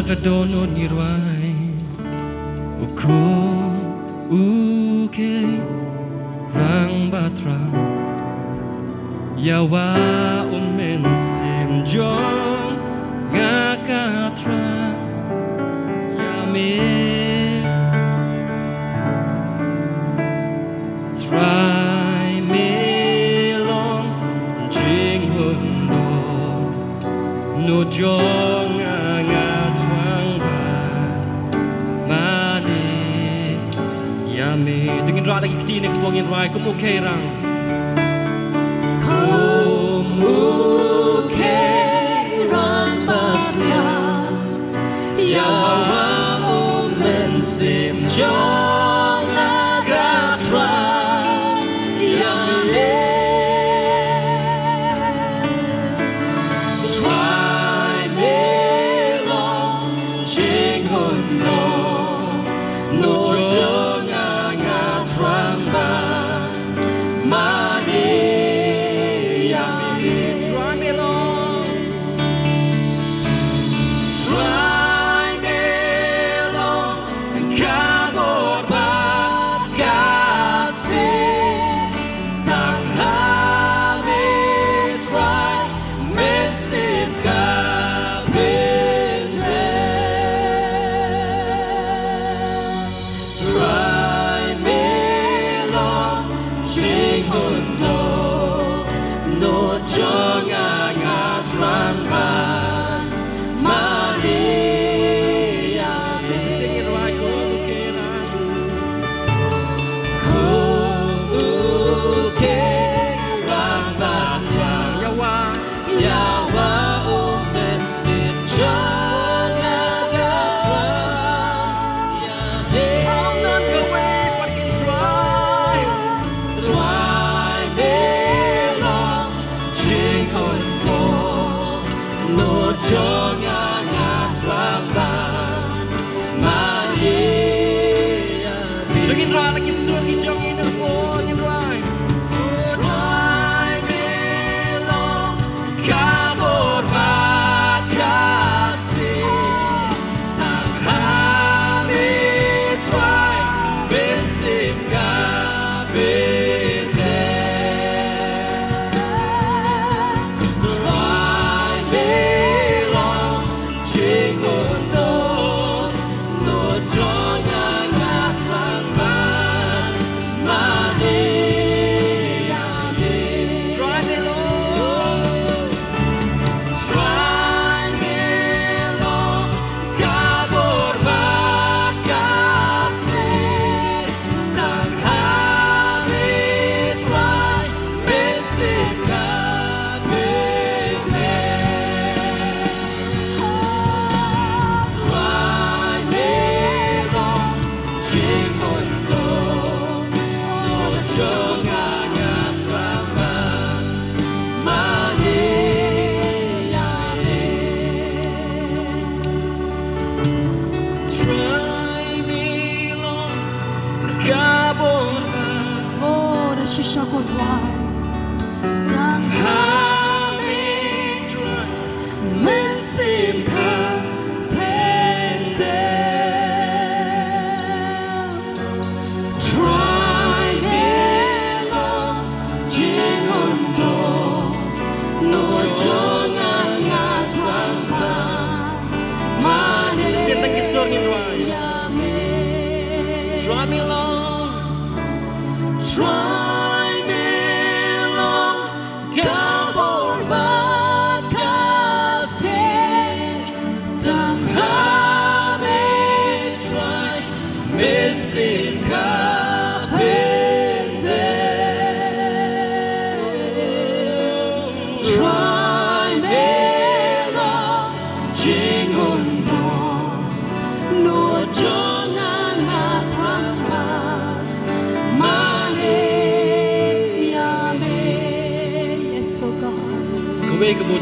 kadonod ngirway uko uke rang batrang yawa umen sim jong ngakatrang yame try me long jing hundo no jong Tingin ra lagi kiti nek buangin rai kum okay rang kum okay rang basya yawa men sim jong agatra yame try me long jing hundo no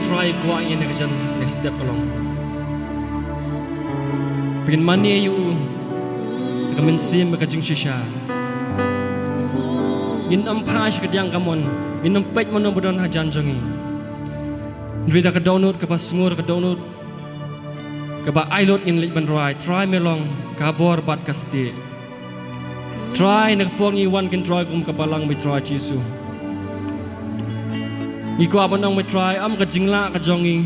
try ko ang yan next step along. Pagin mani yu, tagaminsim magajing siya. Gin ampa siya kadyang kamon, gin ampet mo na budon hajan jongi. Nrida ka download ka pas ngur ka download. kaba ailot in lit ban rai try melong kabor bat kasti try nak puang iwan kin try kum kapalang mi try Jesu ni ko abanong mi try am ka jingla ka jongi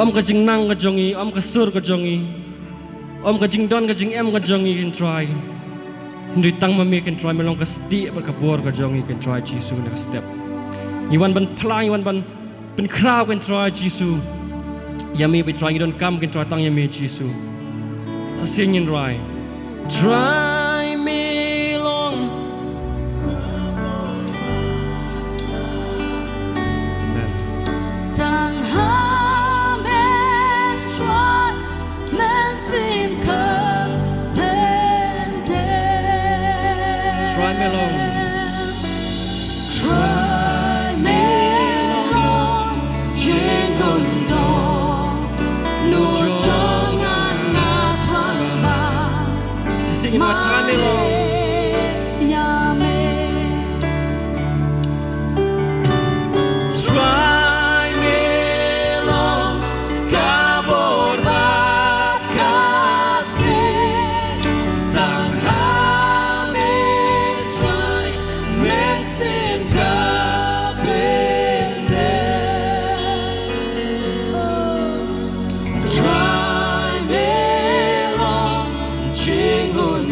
am ka jingnang ka jongi am ka sur ka jongi am ka jingdon ka jing em ka jongi kin try hindi tang mami kin try melong kasti ba kabor ka jongi kin try Jesu nak step iwan ban plang iwan ban pen Khraw kin try Jesu yami be trying don't come can try tang yami Jesu so singing right try me long amen tang ha men try men sim ka pente try me long try me long jingun singing my try me long try me long kabor bat kasti tang ha me try me sim ka pende try me long jingun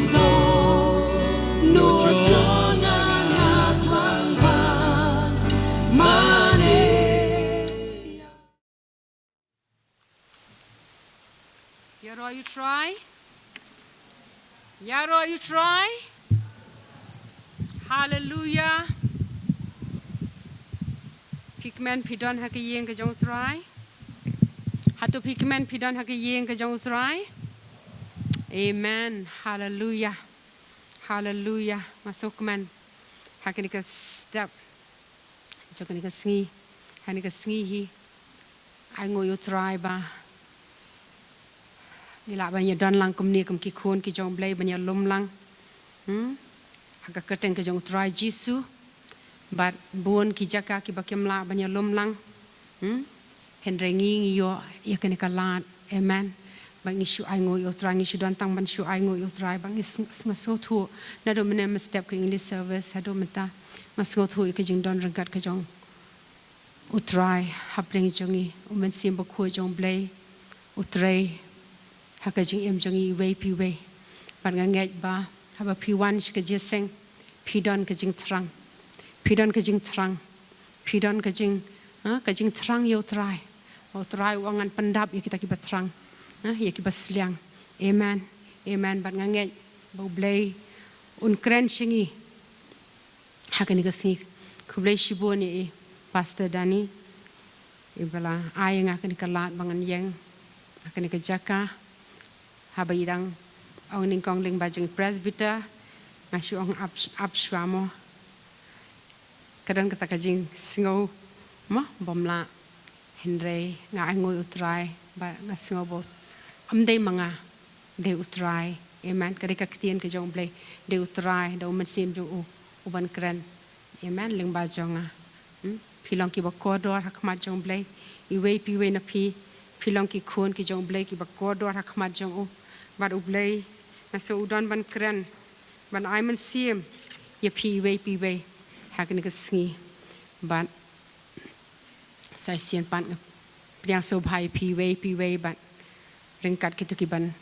Yaro, you try? Yaro, you try? Hallelujah. Pigman pidon hake yeng ke jong try. Hatu pigman pidon hake yeng ke jong try. Amen. Hallelujah. Hallelujah. Masuk man. Hake ni ke step. Jok ni ke sngi. Hani ke sngi hi. Ai ngồi you try ba. Ni la banya dan lang kum ni kum ki khon ki jong Blei banya lum lang haka keteng ke jong try Jesu bat buon ki jaka ki bakem la banya lum lang hen rengi yo ya kene kalat amen bang isu ai ngo yo try isu dan tang ban su ai ngo yo try bang is ngaso thu na do mena step ke English service hado mata ngaso thu ke jing don rangat ke jong utrai hapreng jongi umen sim ba khu jong Blei utrai haka jing em jongi wei pi wei ban ngai ba haba pi wan ke jeseng pi don ke jing trang pidon ke jing trang pidon ke jing trang yo try o try wangan pendap ya kita kibat trang ya kibat sliang amen amen ban ngai bau Blei un kren singi haka ni kasi ku Blei shibo ni pastor Dani ibala ayang akan kalat bangan yang akan kejaka haba idang ong ning kong ling bajeng presbyter ngasu ong up swamo kadang kata kajing singo mo bomla henry nga ngoi utrai ba nga singo bo amdei manga de utrai amen kadika ktien ke jong Blei de utrai do man sim jong uban kren amen ling bajonga pilong ki ba kodor hakmat jong Blei iwe piwe na pilong ki khon ki jong Blei ki ba kodor hakmat jong But Blei, na so udon ban kren, ban I man sim, ye pi way, hakin ka sngi, but sa sian pan, priang so bhai pi way, but ringkat kita kiban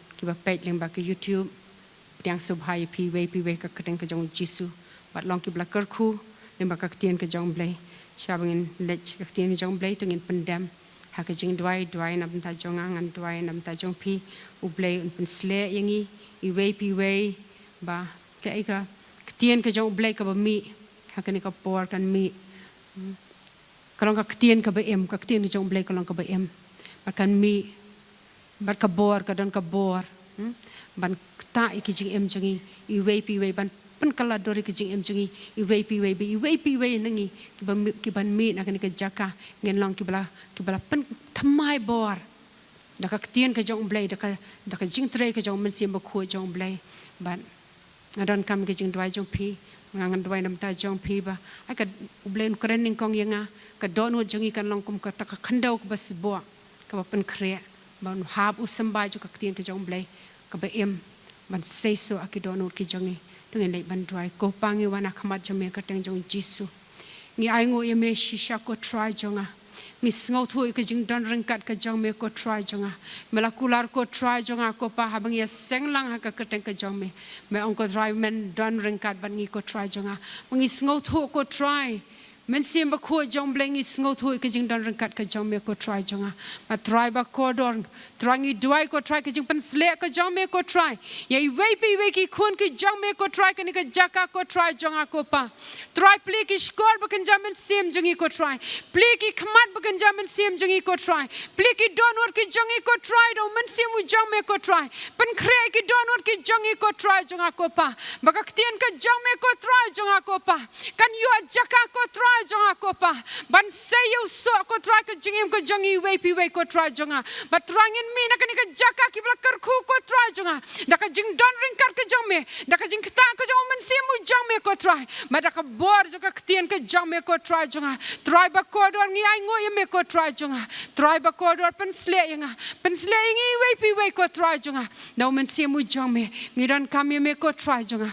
page ling ba ke YouTube, priang so bhai pi way ka kateng ka jong Jesu, but long ki bla kerku, ling ba ka tien ka jong Blei, shabangin lech ka tien ka jong Blei tungin pendam. Haka jing dwai nam ta jong angan dwai nam ta jong pi Blei un pen sle yangi iwe pi wei ba ka ika ktien ka jong Blei ka ba mi haka ni ka por kan mi kalong ka ktien ka ba em ka ktien ka jong Blei kalong ka ba em ba kan mi ba ka bor ka don ka bor ban ta iki jing em jongi iwe pi wei ban pen kala dori ke jing em jongi iwe pi wei nangi ki ban mi na kan ka jaka ngen long ki bala pen thamai bor da ka tien ka jong Blei da ka jing tre ka jong men sim ba khu jong Blei ban ngadon kam ke jing dwai jong pi ngangan dwai nam ta jong pi ba ai ka Blei kren ning kong yanga ka don ho jongi kan long kum ka ta ka khandau ka bas bo ka ba pen khre ban hab usamba jo ka tien ka jong blei ka ba em ban sei so akidon ur ki jongi tungi nei ban dry ko pangi wana khamat jame ka teng jong jisu ngi ai ngo yeme shisha ko try jonga ngi sngo thui ka jing don ring kat ka jong me ko try jonga mela kular ko try jonga ko pa habang ya senglang ha ka teng ka jong me ong ko try men don ring kat ban ngi ko try jonga ngi sngo thu ko try men sim ba ko jong bleng is ngo thui ka jing don ring kat ka jong me ko try jonga ma try ba ko don trangi duai ko try ka jing pan sle ka jong me ko try ye we ki khun ki jong me ko try ka ni ka jaka ko try jonga ko pa try ple ki skor ba kan jamen sim jongi ko try ple ki khmat ba kan jamen sim jongi ko try ple ki don or ki jongi ko try do men sim u jong me ko try pan khre ki don or ki jongi ko try jonga ko pa ba ka tien ka jong me ko try jonga ko pa kan yo jaka ko try jonga ko pa ban sayo so ko try ka jingim ko jongi we pi we ko try jonga but rangin mi na ka jaka ki bla kar khu ko try jonga da ka jing don ring kar ka jong me da ka jing ta ko jong men sim u jong me ko try ma da ka bor jo ka tien ka jong me ko try jonga try ba ko dor ngi ai ngo ye me ko try jonga try ba ko dor pen sle ngi we pi we ko try jonga no men sim u jong me ngi dan kam ye me ko try jonga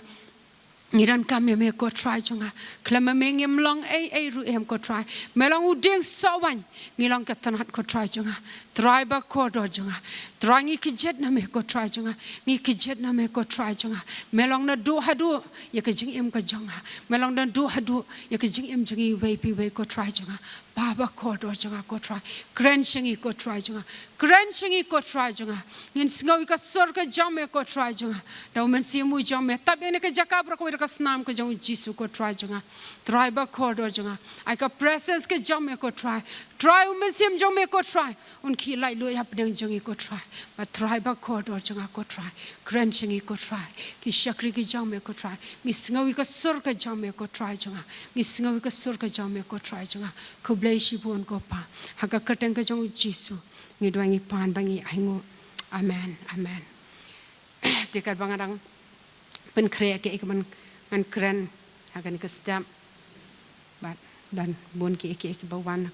ngiran kami me ko try jonga klama me ngem long ai ru em ko try melong u ding sawan ngilong ka tanat ko try jonga try ba ko do jonga try ngi kijet na me ko try jonga ngi kijet na me ko try jonga melong na du hadu ya ka jing em ko jonga melong na du hadu ya ka jing em jingi we pi we ko try jonga baba ko do jonga ko try kren shingi ko try jonga kren shingi ko try jonga ngin sngo ka sor ka jame ko try jonga da men simu jame tab ene ka jaka bro ko ka snam ko jong jisu ko try jonga try ba ko do jonga ai ka presence ka jame ko try men sim jame ko try un ki lai lo ya pdeng jongi ko try ba try ba ko do jonga ko try kren shingi ko try ki shakri ki jame ko try ngi sngo ka sor ka jame ko try jonga ngi sngo ka sor ka jame ko try jonga ko blei shi bon ko pa ha ka kateng ka jong jisu ngi do ngi pan bangi aingo amen amen dekat bangadang pen kre ke man man kren hagan ka stam bat dan bon ke bawan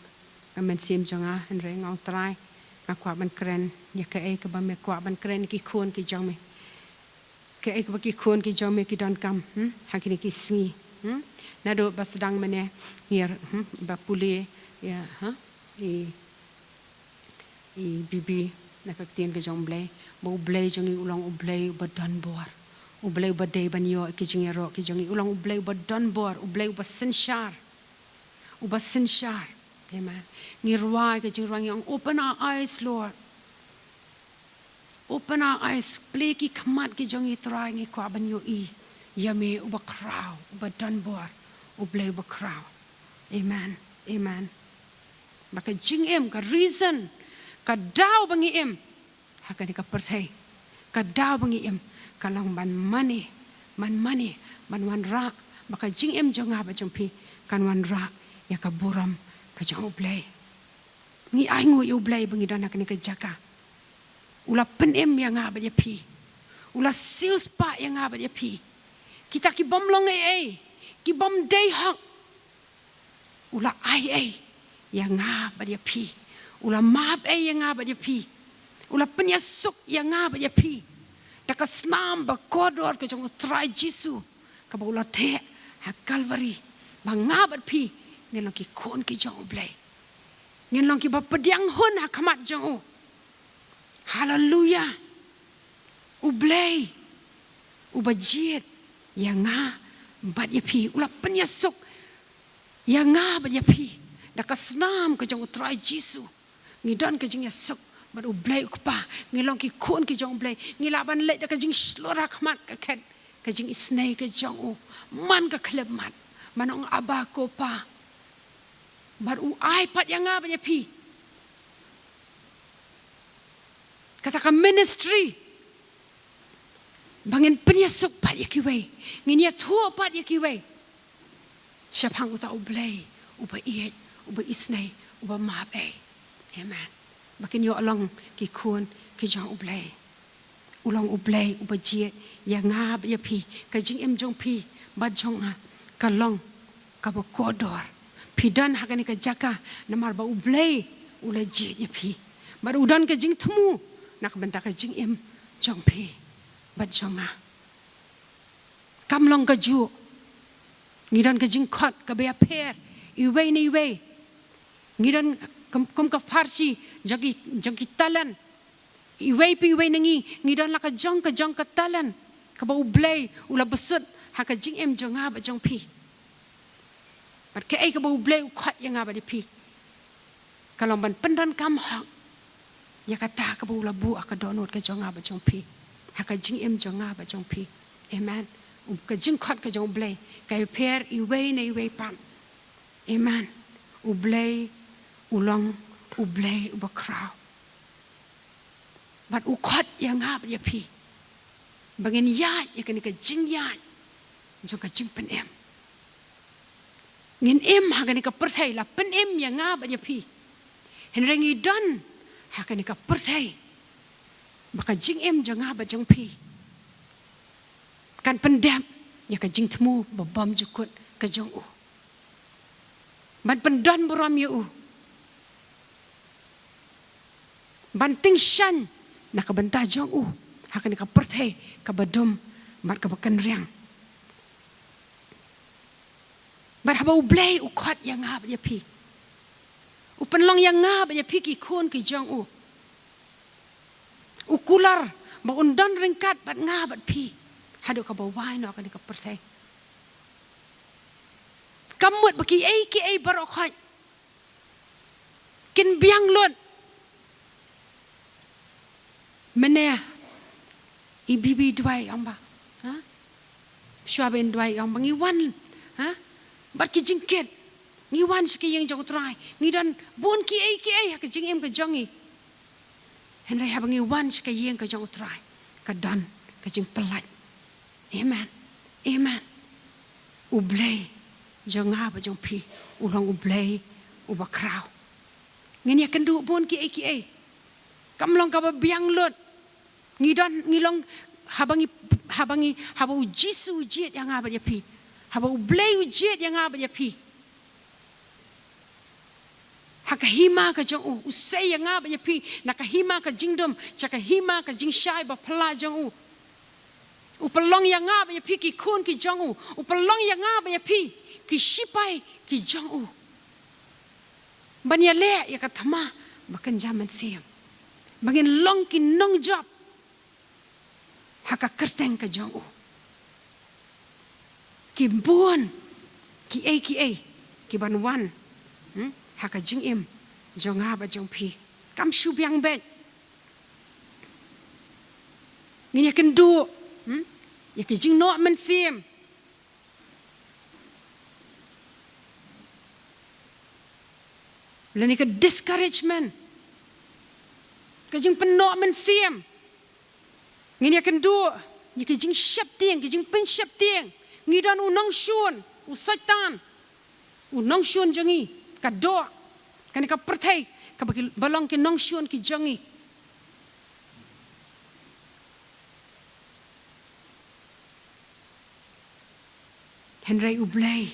amen sim jonga en re ngau trai akwa ban kren ya ke ke ba me kwa ban kren ki khon ki jong me ke ba ki khon ki jong me ki don kam hakini ki singi na do basdang mane hier ba puli ya i bibi na ka tien ke jong blei bo blei jongi ulang blei ba don bor blei ba dei ban yo ki jingi ro ki jongi ulang blei ba don bor blei ba sinshar amen ngirwa ke jing rang yang open our eyes lord open our eyes play ki khamat ki jongi try ngi kwa ban yo I yame uba Khraw uba don bor blei ba Khraw amen maka jing em ka reason ka daw bangi em haka ni ka perthai ka daw bangi em ka long man money man wan ra maka jing em jonga ba jompi kan wan ra ya ka buram ka jong blei ngi ai ngo yo blei bangi dana ka ni ka jaka ula pen em ya nga ba ya pi ula sius pa ya nga ba ya pi kita ki bom long ai ki bom dei hak ula ai ya nga ba ya pi ula map ya nga ba ya pi ula penya suk ya nga ba ya pi ta ka snam ba kodor ka jong try jisu ka ba ula the ha calvary ba nga ba pi ngin long ki kon ki jong blei ngin long ki ba pediang hun ha khamat jong hallelujah u blei u ba jiet ya nga ba ya pi ula penya suk ya nga ba ya pi da ka snam ka jong try jisu ngi don ka jing ya suk baru blei ku pa ngi long ki kon ki jong blei ngi Laban le da ka jing slora khamat ka khet ka jing isnei ka jong man ka kleb mat manong aba ko pa baru ai pat yang nga ba ya pi kata ka ministry bangin penyesuk pat ya kiwe ngi ya thua pat ya kiwe syapang uta blei uba iet uba isnei uba mabe amen makin yo along ki khun ki jong blei ulang blei uba jiet ya nga ba ya pi ka jing em jong pi ba jong ka long ka ba kodor pi dan hakani ka jaka namar ba blei ula jiet ya pi But udan ke jing temu nak benta ke jing em jong pi bat jonga. Kam long ke ju ngidan ke jing khot ke be per iwe ni iwe ngidan kum ka farsi jagi talan iwe pi iwe nengi ngidan la ka jong ke talan ke bau blei ula besut ha ka jing em jonga bat jong pi. But ke ai ke bau blei khot yang ba di pi. Kalau ban pendan kam hok ya kata ke bau labu ka donot ke jonga ba jong pi ha ka jing em jonga ba jong pi. Amen. Ke jing khot ke jong blei kai per iwe nei iwe pan. Amen. U blei u long u blei u ba Khraw. But u khot yang ba ya pi. Bangin ya ya ke jing ya jong ka jing pen em. Ngin em ha ka perthai la pen em yang ba ya pi. Henrengi don haka ni ka perthai baka jing em janga ba jang pi kan pendam ya ka jing temu ba bam jukut ka jong u ban pendon boram yu ban ting shan na ka benta jong u haka ni ka perthai ka badum mat ka bakan riang ban haba u blei u khot yang ha ba ya pi upenlong yang nga ba ya piki khon ki jong u ukular ba undon ringkat bat nga bat pi hado ka ba wai no ka ni ka perthai kamut ba ki ai baro khaj kin biang lot mene i bibi dwai amba ha shwaben dwai amba ngi wan ha bat ki jingket ngi wan siki yang jong trai ngi dan bon ki ai ha ka jing em ka jongi henry ha ngi wan siki yang ka jong trai ka dan ka jing pelai. Amen. Amen. U blei jonga ba jong pi u long u blei u ba Khraw ngi ya kan du bon ki ai kam long ka ba biang lot ngi dan ngi long habangi haba u jisu jet yang ba ya pi haba u blei u jet yang ba ya pi hakahima ka jong u usai yang ba ya pi nakahima ka jingdom chakahima ka jingshai ba phla jong u upalong yang ba ya pi ki khun ki jong u upalong yang ba ya pi ki shipai ki jong u banya le ya ka thama bakan zaman siam bangin long ki nong job haka kerteng ka jong u ki bon ki ai ki ban wan haka jing em jonga ba jong pi kam shu biang bet ngi ya kan du ya ki jing no man sim lani ka discouragement ka jing penno man sim ngi ya kan du ya ki jing shap tieng ki jing pen shap tieng ngi dan u nong shun u satan u nong shun jongi ka do kan ka perthai ka balong ki nong shun ki jongi henry u blei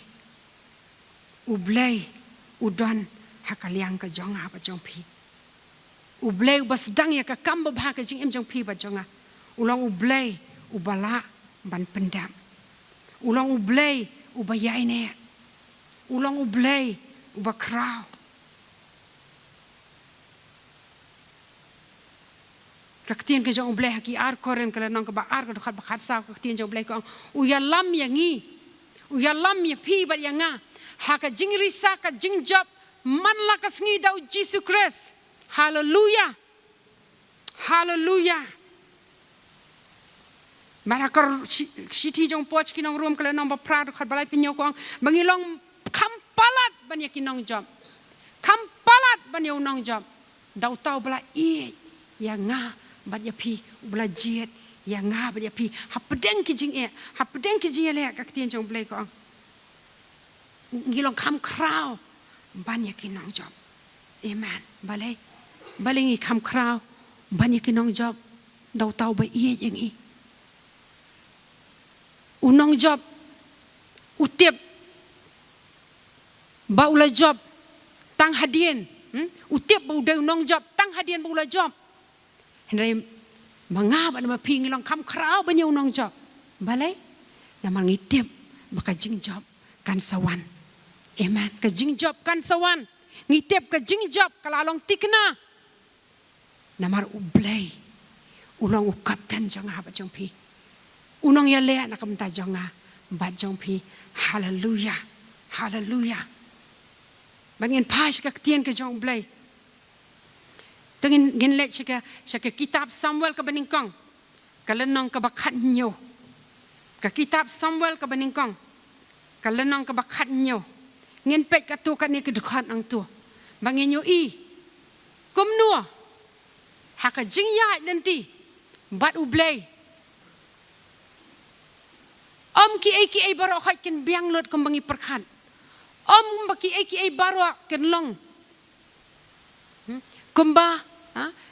u don hakaliang ka jonga ba jong pi u blei bas dang ya ka kam ba ka jing em jong pi ba jonga ulong u blei u bala ban pendam ulong u blei u bayai ne ulong u blei u ba Khraw kaktian ke jong blei ki ar koren kala nong ka ba ar ka khat ba khat sa kaktian jong blei ko u ya lam ya ngi u ya lam ya pi ba ya nga ha ka jing risa ka jing job man la ka sngi dau Jesus Christ hallelujah hallelujah mara kar siti jong poch ki nong rom kala nong ba pra khat balai pinyo ko bangi long kham palat ban ya ki nong job kham palat ban ya nong job dau tau bala i ya nga ban ya pi bala jet ya nga ban ya pi hapdeng ki jing le ka tien jong blei ko ngilong kham Khraw ban ya ki nong job. Amen. Balai ngi kham Khraw ban ya ki nong job dau tau ba i yang i unong job utip ba ula job tang hadien utip ba udai unong job tang dang hadian bula job Henry mangab na maping ilang kam Khraw banyaw nong job balay na mangitip baka jing job kan sawan amen ka jing job kan sawan ngitip ka jing job kalalong tikna namar ublay ulang ukapten jang ha ba jong pi unong ya le na kam ta jong ha ba jong pi hallelujah hallelujah bangin pas ka tien ka jong Blei tengin gin let ka kitab Samuel ka baningkong kalenong ka bakhat nyo ka kitab Samuel ka baningkong kalenong ka bakhat nyo ngin pek ka tu ka ni ka dukhan ang tu bangin yo i kumno haka jingya nanti bat u Blei ki ai baro khat ken biang lot kum bangi perkhan ki ai baro ken long kumba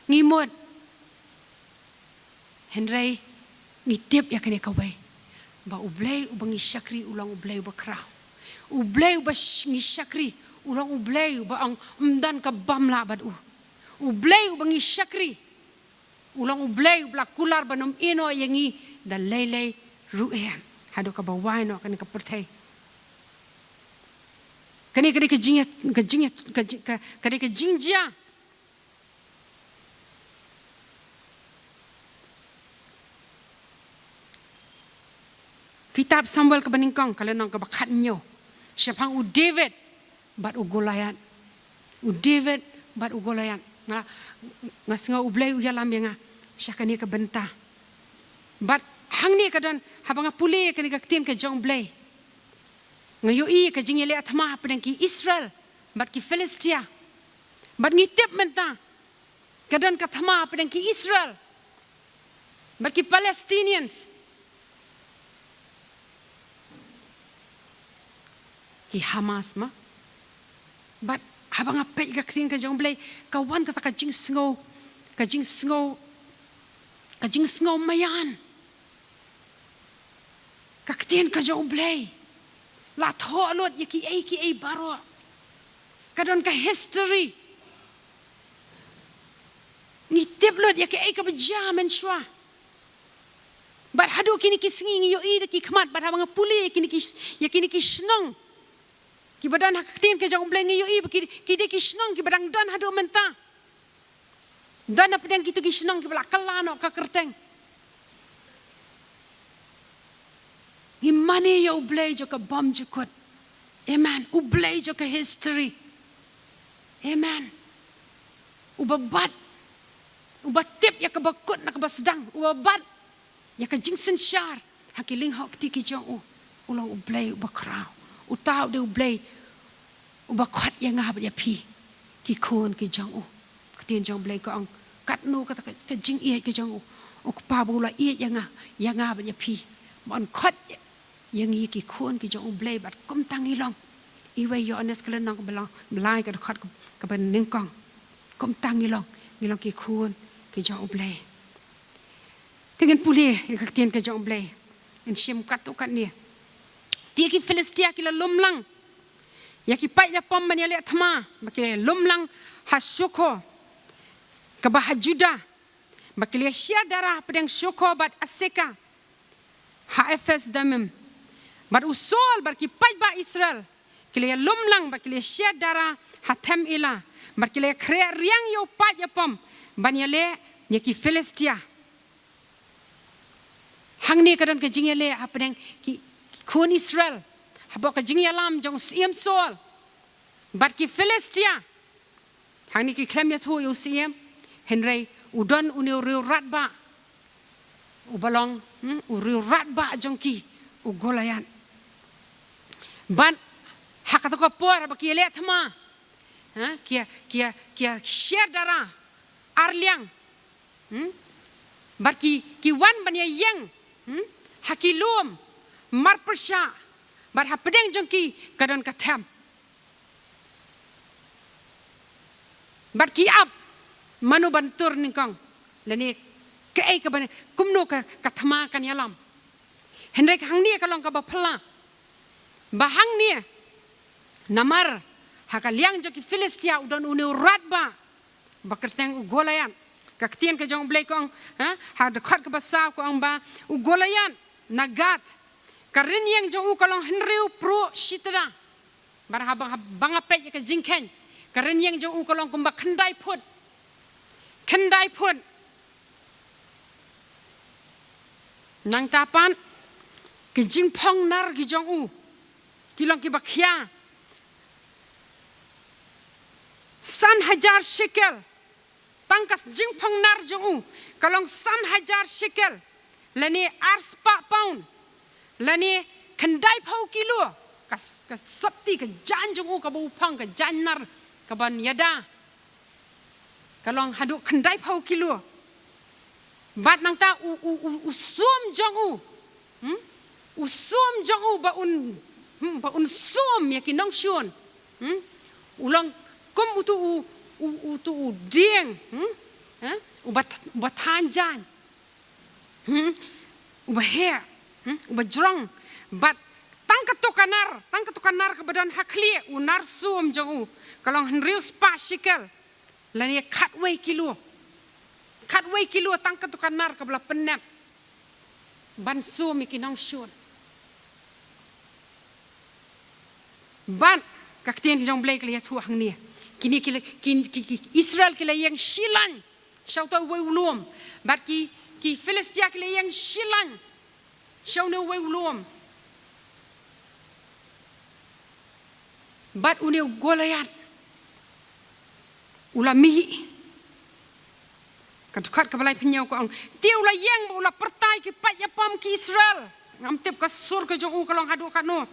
ngimot Henry ngitip ya kene kawai ba u Blei u bangi Shakri ulang u Blei ba Khraw u Blei ba ngi Shakri ulang u Blei ba ang umdan ka bamla bad u Blei u bangi Shakri ulang u Blei bla kular banom ino yangi da lele ruem hado ka bawai no kani ka pertai kani ka jingjia kitab Samuel ka baningkong kalenong ka bakhat nyo siapang u David bat u Goliath u David bat u Goliath ngasinga u Blei u yalam nga siya kani ka benta bat hang ni kadon habang puli kani ka tien ka jong Blei ngayo i ka jingele atma padang ki Israel bat ki Philistia bat ngitip menta kadon ka thama padang ki Israel bat ki Palestinians ki Hamas ma but habang apay ka tin ka jong Blei kawan ka jing sngo mayan ka tin ka jong Blei la tho lot ki ai baro kadon ka history ni tiblot ki ai ka bejaman shwa but hadu kini ki singi yo i ki khmat but habang puli kini ki snong ki badan hak tin ke jong Blei ngi yo i ki de ki snong ki badang dan hadu menta dan apa yang kita ki snong ki bala kalano ka kerteng imane yo Blei jo ka bom jukut amen u Blei jo ka history amen ubabat ubatip ya ka bakut na ka basdang ubabat ya ka jingsen shar hakiling hok ti ki jong ulang u Blei u Khraw utau de Blei ubakhat yang ngab ya pi ki khon ki jong ktien jong Blei ko ang kat no ka jing ie ki jong ok pa bula ie yang ngab ya pi mon khat yang i ki khon ki jong Blei bat kom tangi long iwe yo anes klen nang belang belai ka khat ka ben ning kong kom tangi long ki khon ki jong Blei tegen puli ka ktien ka jong Blei en sim kat to kat ni dia ki Philistia ki la lumlang ya ki pai ya pom man ya le thama bakile lumlang hasuko ka bah juda bakile sia darah pedang suko bat aseka hafs damim bat usul bar ki pai ba Israel kile lumlang bakile sia darah hatem ila bakile kre riang yo pai ya pom ban ya le ya ki Philistia hang ni kadon ke jingele apedang ki kun Israel habok ka jing yalam jong siem sol bat ki Philistia hang ni ki klem ya thu yo siem Henry udon unio riu ratba ubalong uriu ratba jong ki u Goliath ban hakato ko por baki le thama kia share dara arliang bat ki wan ban ya yang hakilum mar persya bar hapedeng jongki kadon katam bar ki ab manu bantur ningkong lani ke ai ka ban kumno ka kathama kan yalam hendrek hang ni kalong ka baphala bahang ni namar hakaliang joki Philistia udon unu ratba bakerteng ugolayan kaktian ke jong Blei kong ha dekat ke basau ko ang ba ugolayan nagat karin yang jong kalong henriu pro shitra bar bang apet ke jingken karin yang jong kalong kumba kendai put nang tapan ke jingpong nar ki jong kilong ki bakhya 1,000 shekel tangkas jingpong nar jong kalong 1,000 shekel lani arspa pound lani kendai pau kilo kas sapti ke jan jong ka bu pang ke jan nar ka ban yada kalong haduk kendai pau kilo bat nang ta usum jong usum jong ba un sum ya ki nong shun ulang kom utu dieng ubat tanjan ubah ubat jrong bat tangkat tukanar ke badan hakli unar sum jong kalong henriu spa shekel lani katway kilo tangkat tukanar ke belah penap ban sum ki nong shun ban kaktian jong Blei kali tu hang ni kini Israel kila yang Shillong shauta wei ulum bat ki Filistia kila yang Shillong shauna wei ulum bat uni golayan ulami kadukat kabalai penyau ko ang tiu la yang ula pertai ki pat yapam ki Israel ngamtep ka sur ke jong kalong hadu kanu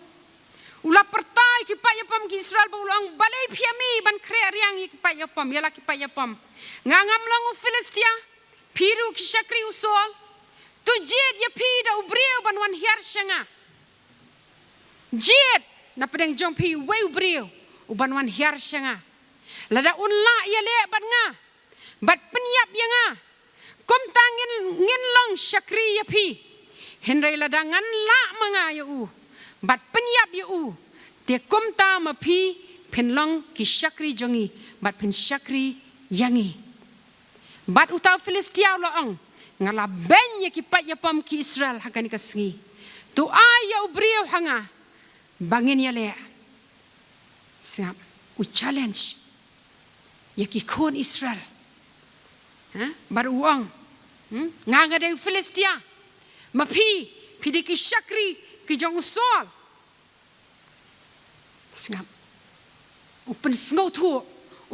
ula pertai ki pat yapam ki Israel ba ulang balai piami ban kre riang ki pat yapam yala ki pat yapam ngangam lang Filistia piru ki Shakri usol tu jid ya pi da ubriu ban wan hiar shanga jid na pedeng jong pi we ubriu uban wan hiar shanga lada unla ya le ban nga bat penyap ya nga kom tangin ngin long Shakri ya pi henry lada ngan la manga ya bat penyap ya te kom ta ma pi penlong ki Shakri jongi bat pen Shakri yangi bat uta Filistia lo ang ngala ben ya ki pat ya pam ki Israel hakani ka sngi tu aya ubriu hanga bangin ya le siap challenge ya ki kon Israel bar uang nganga de Filistia ma pi de ki Shakri ki jong sol siap open snow tu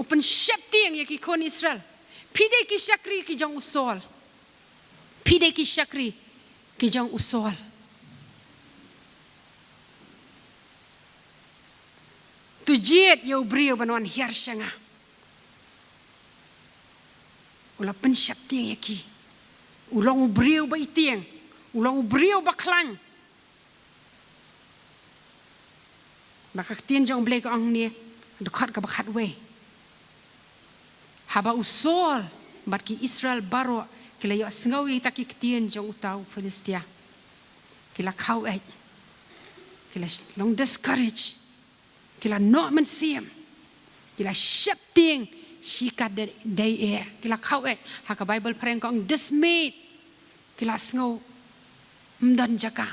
open shepting ya ki kon Israel pi de ki Shakri ki jong sol pide ki Shakri ki jong usol tu jet yo brio banwan hiar shanga ula pensyap tiang yaki ulang brio ba itiang ulang brio ba klang maka tien jong Blei ko ang ni dekat ka bakat we haba usol bat ki Israel baro kila yo sengawi taki ketien jong utau Filistia kila kau kila long discourage kila no man sim kila shepting sikat day kila kau haka Bible preng kong dismayed kila sengaw mdan jaka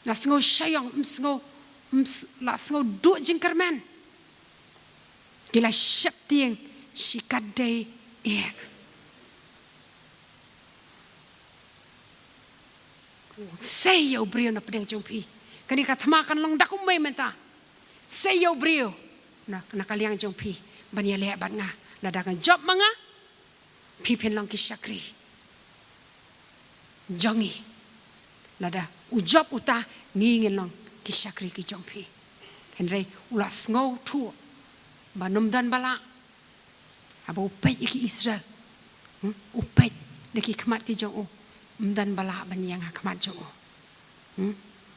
la sengaw shayong la sengaw du jingkerman kila shepting sikat day say yo brio na pedeng jong pi kani ka thamakan long dakum mai menta say yo brio na kaliang jong pi ban ya le ban nga la dakan job manga pi pen long ki Shakri jongi la da u job uta ngin long ki Shakri ki jong pi henry ula sngo tu banum dan bala abo pe ki Israel upet de ki khamat ki jong dan bala ban yang hakmat jo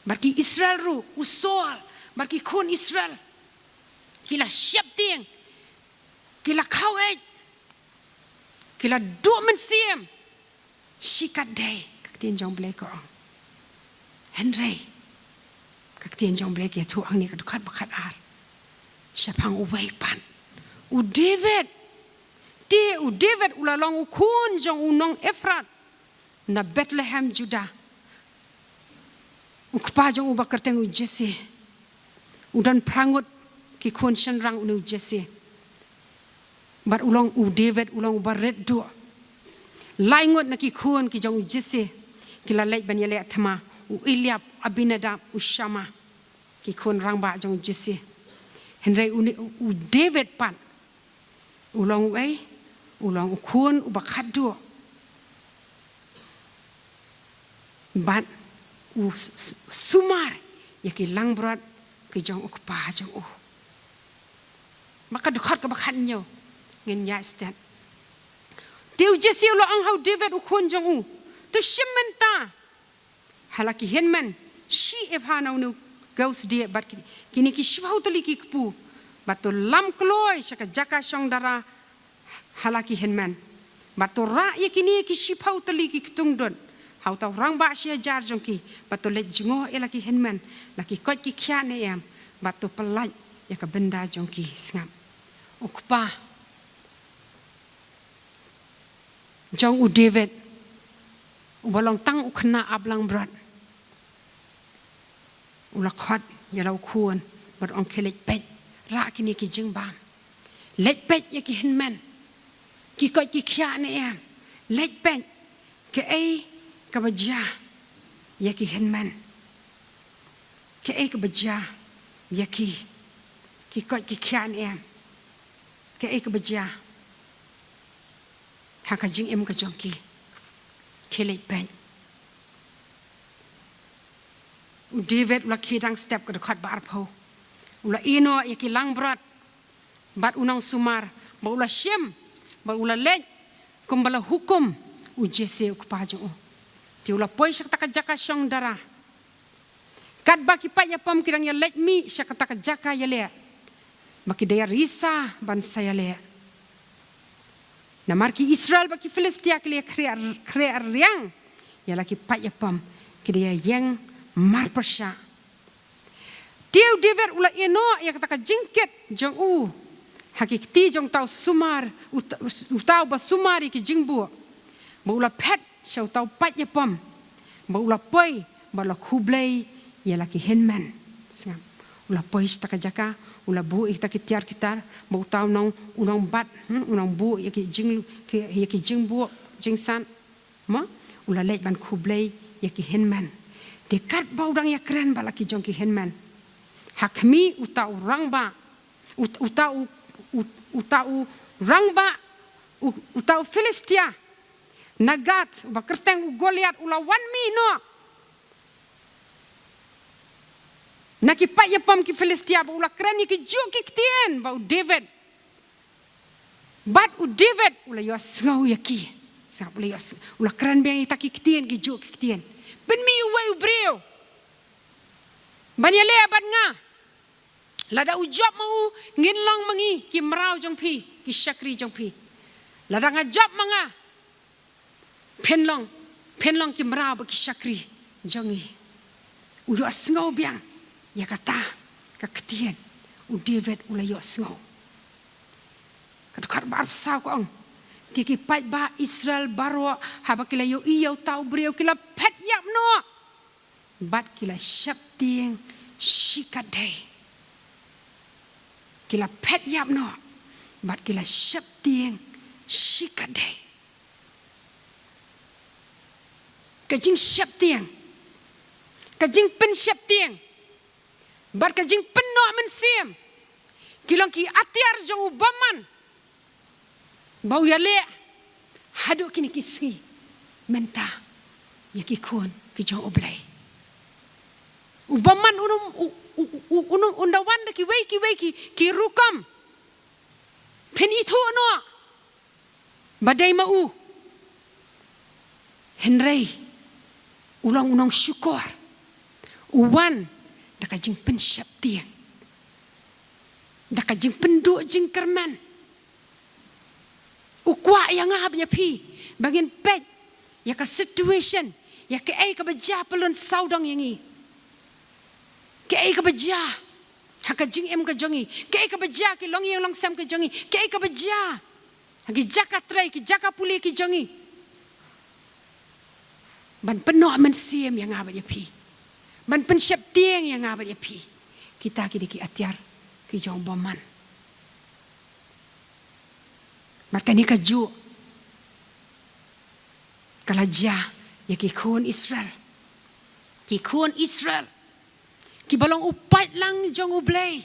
barki Israel ru usol barki kon Israel kila shepting kila kawet kila do men sim sikat day kaktien jong Blei ko henry kaktien jong Blei ke tu ang ni kadukat bakat ar syapang uway pan u David Dia David ulalong ukun jong unong Efrat na Bethlehem Judah. Ukpa jong uba kerteng Jesse. Udan prangut ki kun shenrang unu Jesse. Bar ulang David ulang uba red do. Laingot na ki kun ki jong Jesse. Kila leit ban yele thama Eliab Abinadab Ushama ki kun rang ba jong Jesse. Henry u David pan ulang ulang ukun uba khadu. Ban u sumar yaki lang berat ke jong ukpa jong maka dekat ke bakhan nyo ngin ya stat Tiu Jesse lo ang hau David ukun jong tu shimenta halaki henman shi ephana nu gaus dia bat kini ki shibau tali ki kpu batu lam kloi shaka jaka shong dara halaki henman batu ra yakini ki shibau tali ki ktungdon hau tau rang ba sia jar jongki batu let jingo elaki henman laki kot ki khian ne am batu pelaj ya ka benda jongki sngam ukpa jong u David ubalong tang ukna ablang brat ula khot ya lau kuon bar ong kelek pet ra kini ki jingbam let pet ya ki henman ki kot ki khian ne am let pet ke ai kabaja ya ki henman ke ai kabaja ya ki kot ki khian em ke ai kabaja ha ka jing em ka jongki kele pen David la ki dang step ka khat bar pho ula ino ya ki lang brat bat unang sumar ba ula shem ba ula lej kumbala hukum u Jesse ku paju tiula poi sak takajaka shong dara kat baki pa ya pam kirang ya let mi sak takajaka ya le baki daya risa ban saya le namar ki Israel baki Filistia kle krear yang ya laki pa ya pam kidaya yang mar persha tiu David ula eno ya kataka jingket jong hakikti jong tau sumar utau ba sumari ki jingbu ba ula pet shau tau pat ya pam ba ula poi ba la Blei ya laki henman sngam ula poi sta jaka ula bu ik taki tiar kitar ba utau nong unong bat unong bu ya ki jingbu jingsan ma ula lej ban Blei ya ki henman dekat ba udang ya keren ba laki jong ki henman hakmi utau rangba utau rangba utau Filistia nagat ba kerteng Goliat ula wan mi no nakipat ya pam ki Filistia ba ula kren ki juk ki ktien ba David bat u David ula yo sngau ya ki sa ula kren beng ta ki ktien ki juk ki ktien ben mi u wei breu ban ya le ban nga lada u job mau ngin long mangi ki mrau jong pi ki Shakri jong pi lada nga job manga penlong ki mrau ba ki Shakri jongi u yo sngau biang ya kata ka ktien u David ula yo sngau ka kar bar sa ko ong ti ki pat ba Israel baro ha ba kila yo iyo tau breu kila pet yap no bat kila shap tieng shikadai kila pet yap no bat kila shap tieng shikadai kajing shap tieng kajing pen shap tieng bat kajing pen no men sim kilong ki atiar jong ubaman bau ya le hadu kini kisi menta ya ki kun ki jong Blei ubaman unum undawan ki wei ki rukam pen itu no badai mau Henry ulang unang syukur uwan dakajing pen syap tiang dakajing penduk jing kerman ukwa yang ngahab ya pi bagin pet ya ka situation ya ke ai ka baja pelun saudang yangi ke ai ka baja haka jing em ka jongi ke ai ka baja ke long yang long sam ka jongi ke ai ka baja Ki jaka trai, ki jaka puli, ki jongi. Ban penok man siam yang ngabat ya pi. Ban pen siap tiang yang ngabat ya pi. Kita ki ki atiar, ki jong boman. Maka ni kaju. Kalajah ya ki khun Israel. Ki khun Israel. Ki balong upat lang jong Blei.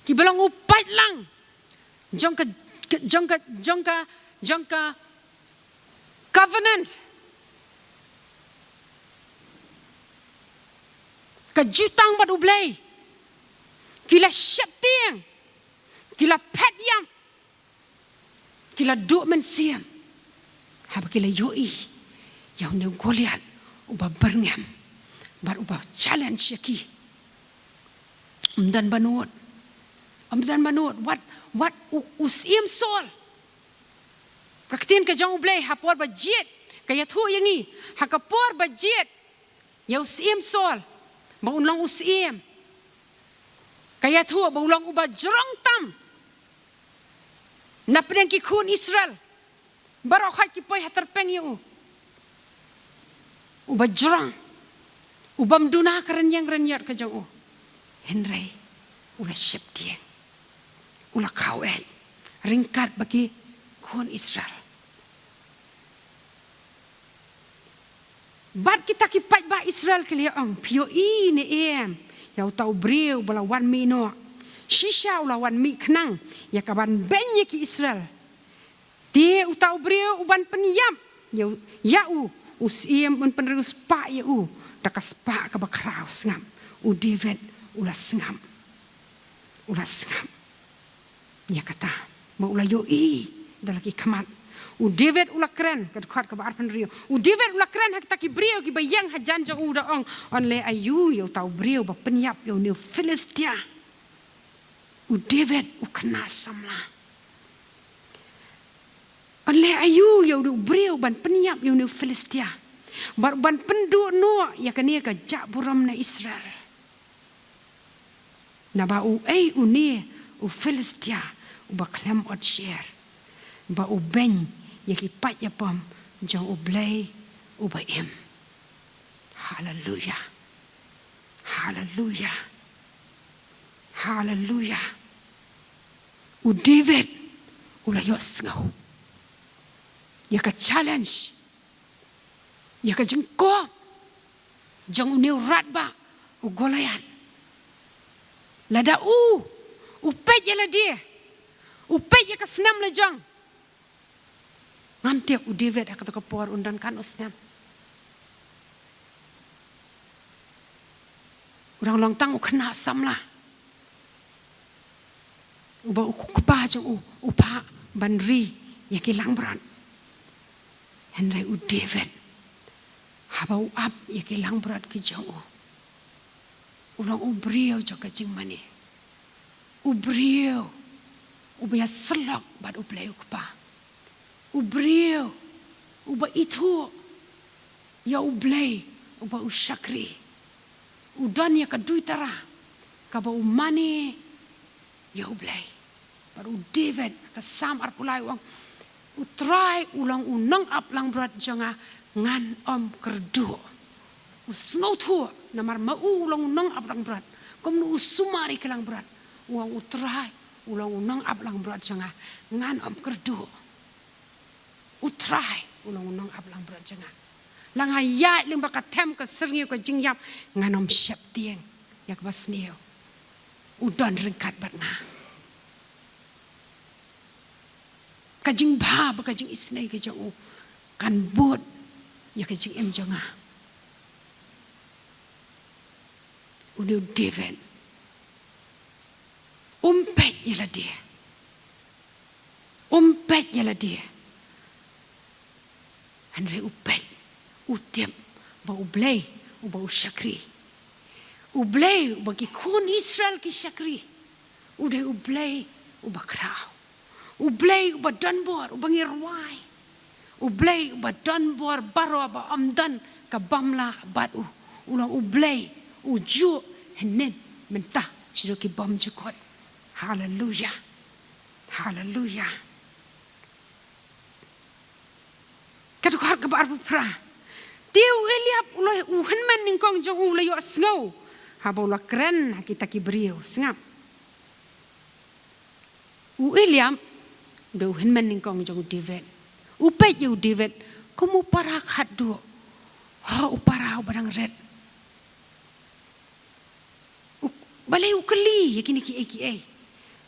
Ki balong upat lang. Jongka covenant. Kajutang bat Blei. Kila siap tiang. Kila pet yam. Kila duk men siam. Haba kila yoi. Yang ne Goliat uba berngam. Bar uba challenge yaki. Amdan banut. What usim sol. Kaktin ka jong Blei hapor ba jet. Kaya thu yangi. Hakapor ba jet. Ya usim sol. Ba unlang usim. Kaya thu ba ulang uba jrong tam. Napren ki khun Israel. Barokhat ki poy haterpeng yu. Uba jrong. Ubam duna kerenyang renyat ka jong u. Henry ula siap tiang. Ula Howell ringkat bagi khun Israel. Bat kita kipat ba Israel keliang pio ini yau tau breu bala wan mi no shisha ula wan mi knang ya kaban benye ki Israel. Dia utau breu uban penyam yau usiem un penerus pa yau dakas pa ka ba Khraw ngam u David ula ngam. Ya kata mau ula yoi dalaki kamat u David ula keren kadkhat ka bar penrio u David ula keren hak taki brio ki bayang hajan jong u daong on le ayu yo tau brio ba penyap yo new Philistia u David u kena samla on le ayu yo du brio ban penyap yo new Philistia bar ban pendu no ya kania ka jak buram na Israel na ba u u ne u Philistia u ba klem ot share ba u ben ya ki pat ya pom jong u Blei u ba em. Hallelujah. Hallelujah. Hallelujah. U David u la yos ngau ya ka challenge ya ka jengko jong u new rat ba u Goliat lada upet ya la dia. Upet ya ka senam la jang. Ngantiap u David akan kapor undan kan usnam. Urang long tang u kena samla. Uba u kupa jang u pa banri ya ki lang berat. Henry u David. Haba u ap ya ki lang berat ki jang u. Ulang u brio jang ka jing mani. Ubrio, ubaya selak bad Blei ukpa. Ubrio, uba itu, ya Blei, uba Shakri. Udan ya kadui tara, kaba umani, ya Blei. Baru David kasam arpulai uang. Utrai ulang unang aplang berat janga ngan kerdu. Usngau tu namar mau ulang unang aplang berat. Kom nu usumari kelang berat. Uang utrai ulang unang ablang berat janga ngan kerdu utrai ulang unang ablang berat janga lang hayat ling bakat tem ke serngiu ke jingyap ngan siap tieng yak basniu udan ringkat bat nga kajing ba kajing isnai ke jang kan bot ya kajing em janga unu David umpet ya la dia. Andre upet, utiap, ba Blei, ba Shakri. Blei bagi khun Israel ki Shakri. Udah Blei, ba Khraw. Blei ba danbor, bangi ruai. Blei ba danbor baro ba amdan ka bamla batu. Ulang Blei, uju henet mentah sido ki bam jukot. Hallelujah. Hallelujah. Kadukar kebar pra. Tiu Eliab ulai uhenman ningkong jong ulai yo sngau. Habola keren kita kibriu sengap. Eliab do uhenman ningkong jong David. Upet you David, kamu para khadu. Ha upara barang red. Balai ukeli yakini ki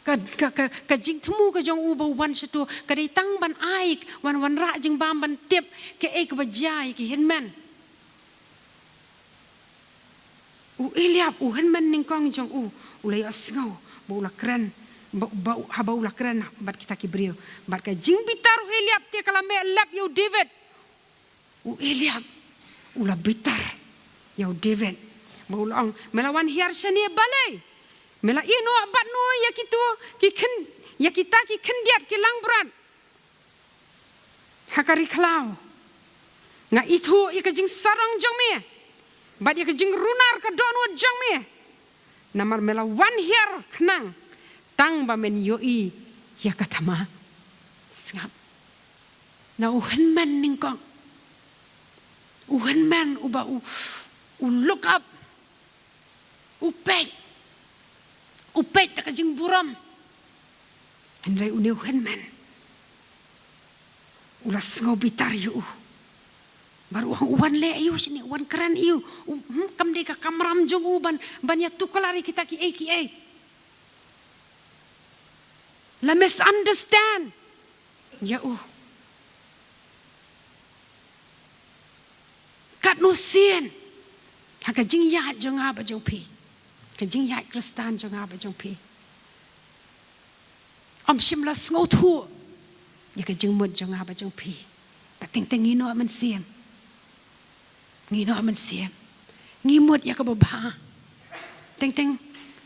ka jing temu ka jong u wan satu ka dei tang ban aik wan ra jing bam ban tip ke ka bajai ki henman u Eliab u henman ning kong jong u ulai asngau bau lakran bau lakran bat kita ki brio bat ka jing bitar u Eliab te kala me lap yo David u Eliab ula bitar yo David bau lang melawan hiar shani balai mela ino abat no ya kitu ki ken ya kita ki kendiat ki langberat hakari Khraw nga itu ya kajing sarang jong me bat ya kajing runar ka donu jong me namar mela wan hiar kenang tang ba men yoi ya katama sngap na uhen man ningkong uhen man uba u look up upet tak jing buram andai uneu henman ulas ngobitar yu baru uwan le ayu sini uwan keren yu kam de ka kamram jong uban banyak tukalari kita ki la misunderstand ya kat nusien haka jing ya jong aba jong pi kajing ya Kristan jong aba jong pi om shimla ngau thu ya kajing mud jong aba jong pi pa ting ngino man siam ngi mud ya ka ba ting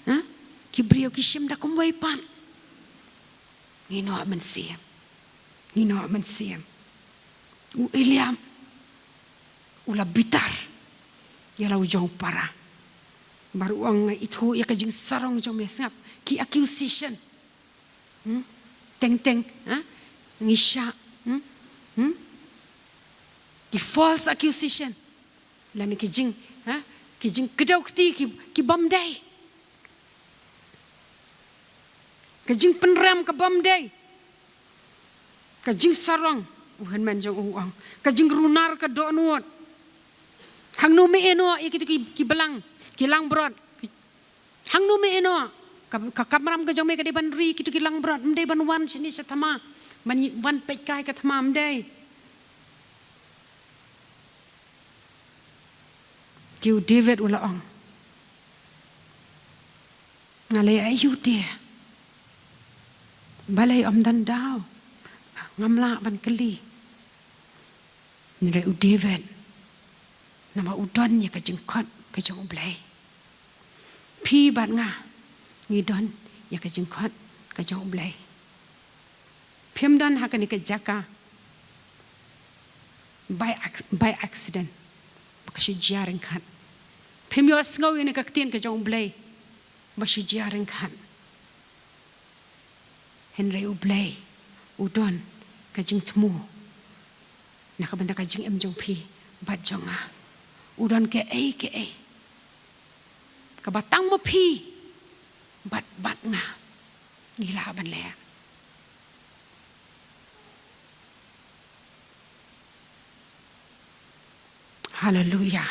ha ki brio ki shim da kum wai pan ngino man siam u Eliab ula bitar ya lau jong para baru ang itu ya kajing sarong jong mesngap ki accusation teng ngisha ki false accusation lani kajing kedau kti ki bamdai kajing penram ke bamdai kajing sarong uhan man jong uang kajing runar ke donuot hang no me eno ikitu ki belang kilang brot hang no me eno ka kamram ka jong me ka de ban ri kitu kilang brot mdei ban wan sini satama ban wan pe kai ka thama mdei kiu David ula ong ngale ayu te balai om dan dau ngamla ban keli nire u David nama udon ya ka jengkot ka jong Blei pi bat nga ngidon ya ka jengkot ka jong Blei phim dan hakani ka jaka by accident ka shi jaring khat phim yo sngo ni ka tien ka jong Blei ba shi jaring khat henry u Blei udon ka jing tmu na ka banda ka jing em jong pi bat jonga udon ke ka batang mo pi bat nga ngila ban le hallelujah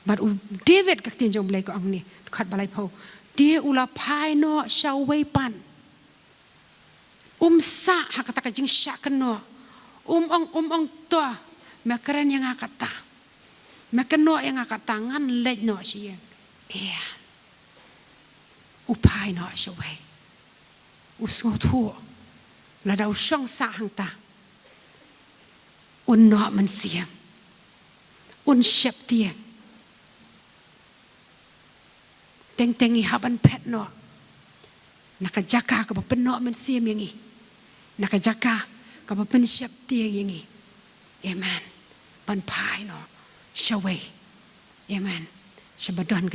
bat u David ka tin jong Blei ko ang ni khat balai pho dia ula phai no shau wei pan sa hakata ka jing sha keno ong to makaran yang akata makano yang akata ngan lej no siya upai no siya wei usngo thu la dau shong sa hang ta un no man siya un shep tie teng i haban pet no nakajaka ka papen no man siya mingi nakajaka ka papen shep tie yingi amen pan pai no shaway amen shabadon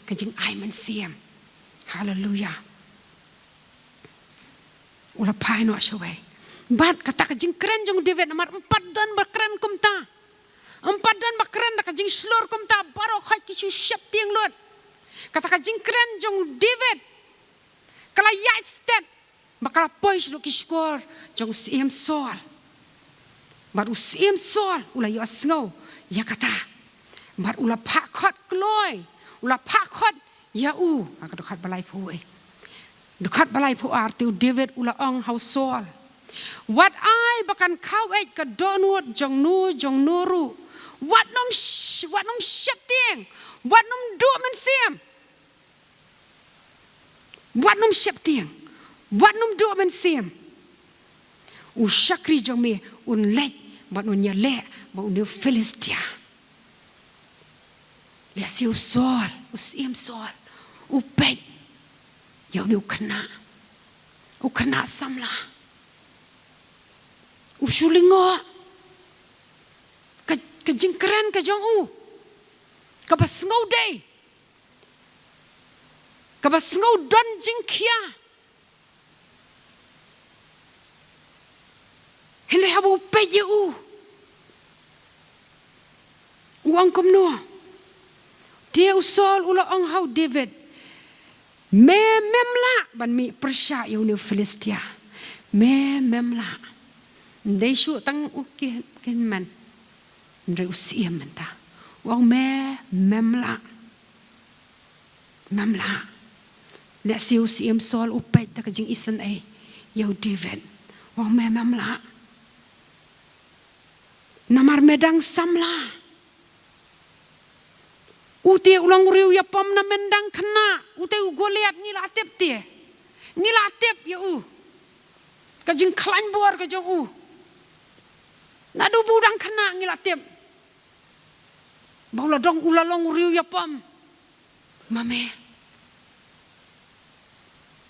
kajing ai man siam hallelujah ula pai no shaway Bat kata kajing keren jong David namar 4 dan bakren kumta. 4 dan bakren da kajing slor kumta baro khai kisu syap tiang lot. Kata kajing keren jong David. Kala ya stet bakala pois lo kiskor jong siem sol. Baru siem sol ula yo sngo ya kata. Bar ula phakhat kloi, ula phakhat ya akadukhat balai phuai. Dukat balai phu artiu David ula ong hau sol. What I bakan kau ka donut jong nuru. What nom syap tiang. What nom do men siam. What nom syap tiang. What nom do men siam. Shakri jong me lek but nya le but Philistia. Le siu sol, usim sol. Pek. Yau ni kena samla. Shulingo ka jingkeren ka jong ka basngau day ka basngau don jingkia henry habu pe you uang komno dia usol ula ong hau David memla ban mi persya you ni Philistia memla Ndai shu tang ken man ndai usia menta wang memla le si usiem sol upet ta kajing isen ai yau David wang memla namar medang samla uti ulang riu ya pom na mendang kena uti Goliat ngilatep tie ngilatep ya kajing klan bor kajong Nadu budang kena ngilatip. Baula dong ulalong riu ya pam. Mame.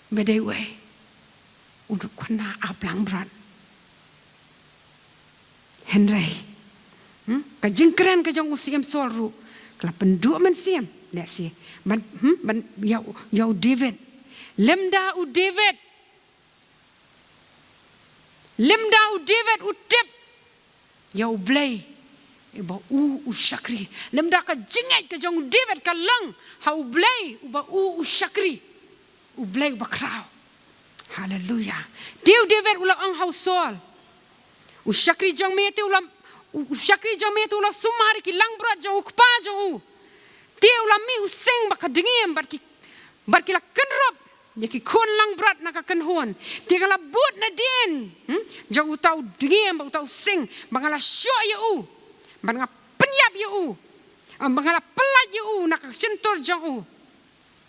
Medewe. Untuk kena aplang berat. Henry. Kajing keren kajong usiam solru. Kala penduk men siam. Lihat si. Yau David. Lemda u David. Utip. Yau Blei ba Shakri lemda ka jingai ka jong David ka lang hau Blei ba Shakri Blei ba Khraw hallelujah tiu David ula ang hau sol Shakri jong me tiu ula sumari ki lang brat jong ukpa jong tiu la mi useng ba ka dingem bar ki la kenrop Yaki kon lang berat nak akan hon. Dia kalau buat na din. Jauh tahu dingin, bau tahu sing. Bangala syok ya bangala penyap ya bangala pelat ya nak sentur jauh.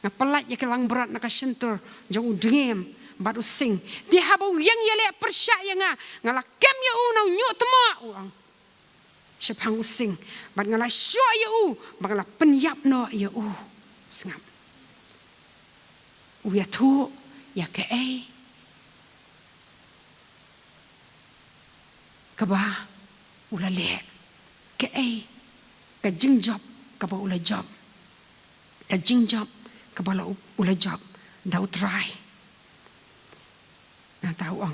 Nak pelat ya kelang berat nak sentur jauh dingin, baru sing. Dia habau yang ya le persyak ya ngala kem ya nau nyuk temak Sepang sing. Bangala syok ya bangala penyap no ya sengap. Uya tu ya ke kaba ula le ke ka jing job kaba ula job ka jing job kaba ula job dau try na tahu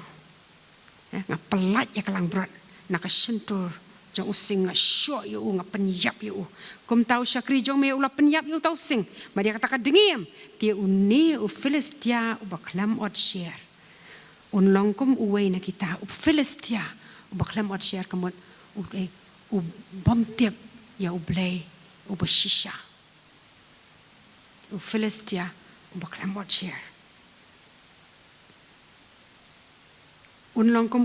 nga pelat ya kelang berat na ka sentur jong using nga syok yu nga penyap yu kum tahu Shakri jong me ula penyap yu tahu sing ma dia kata ka dengim dia uni Philistia baklam od share unlongkum uwe na kita Philistia baklam od share kamot bomtep ya Blei ubashisha Philistia baklam od share unlongkum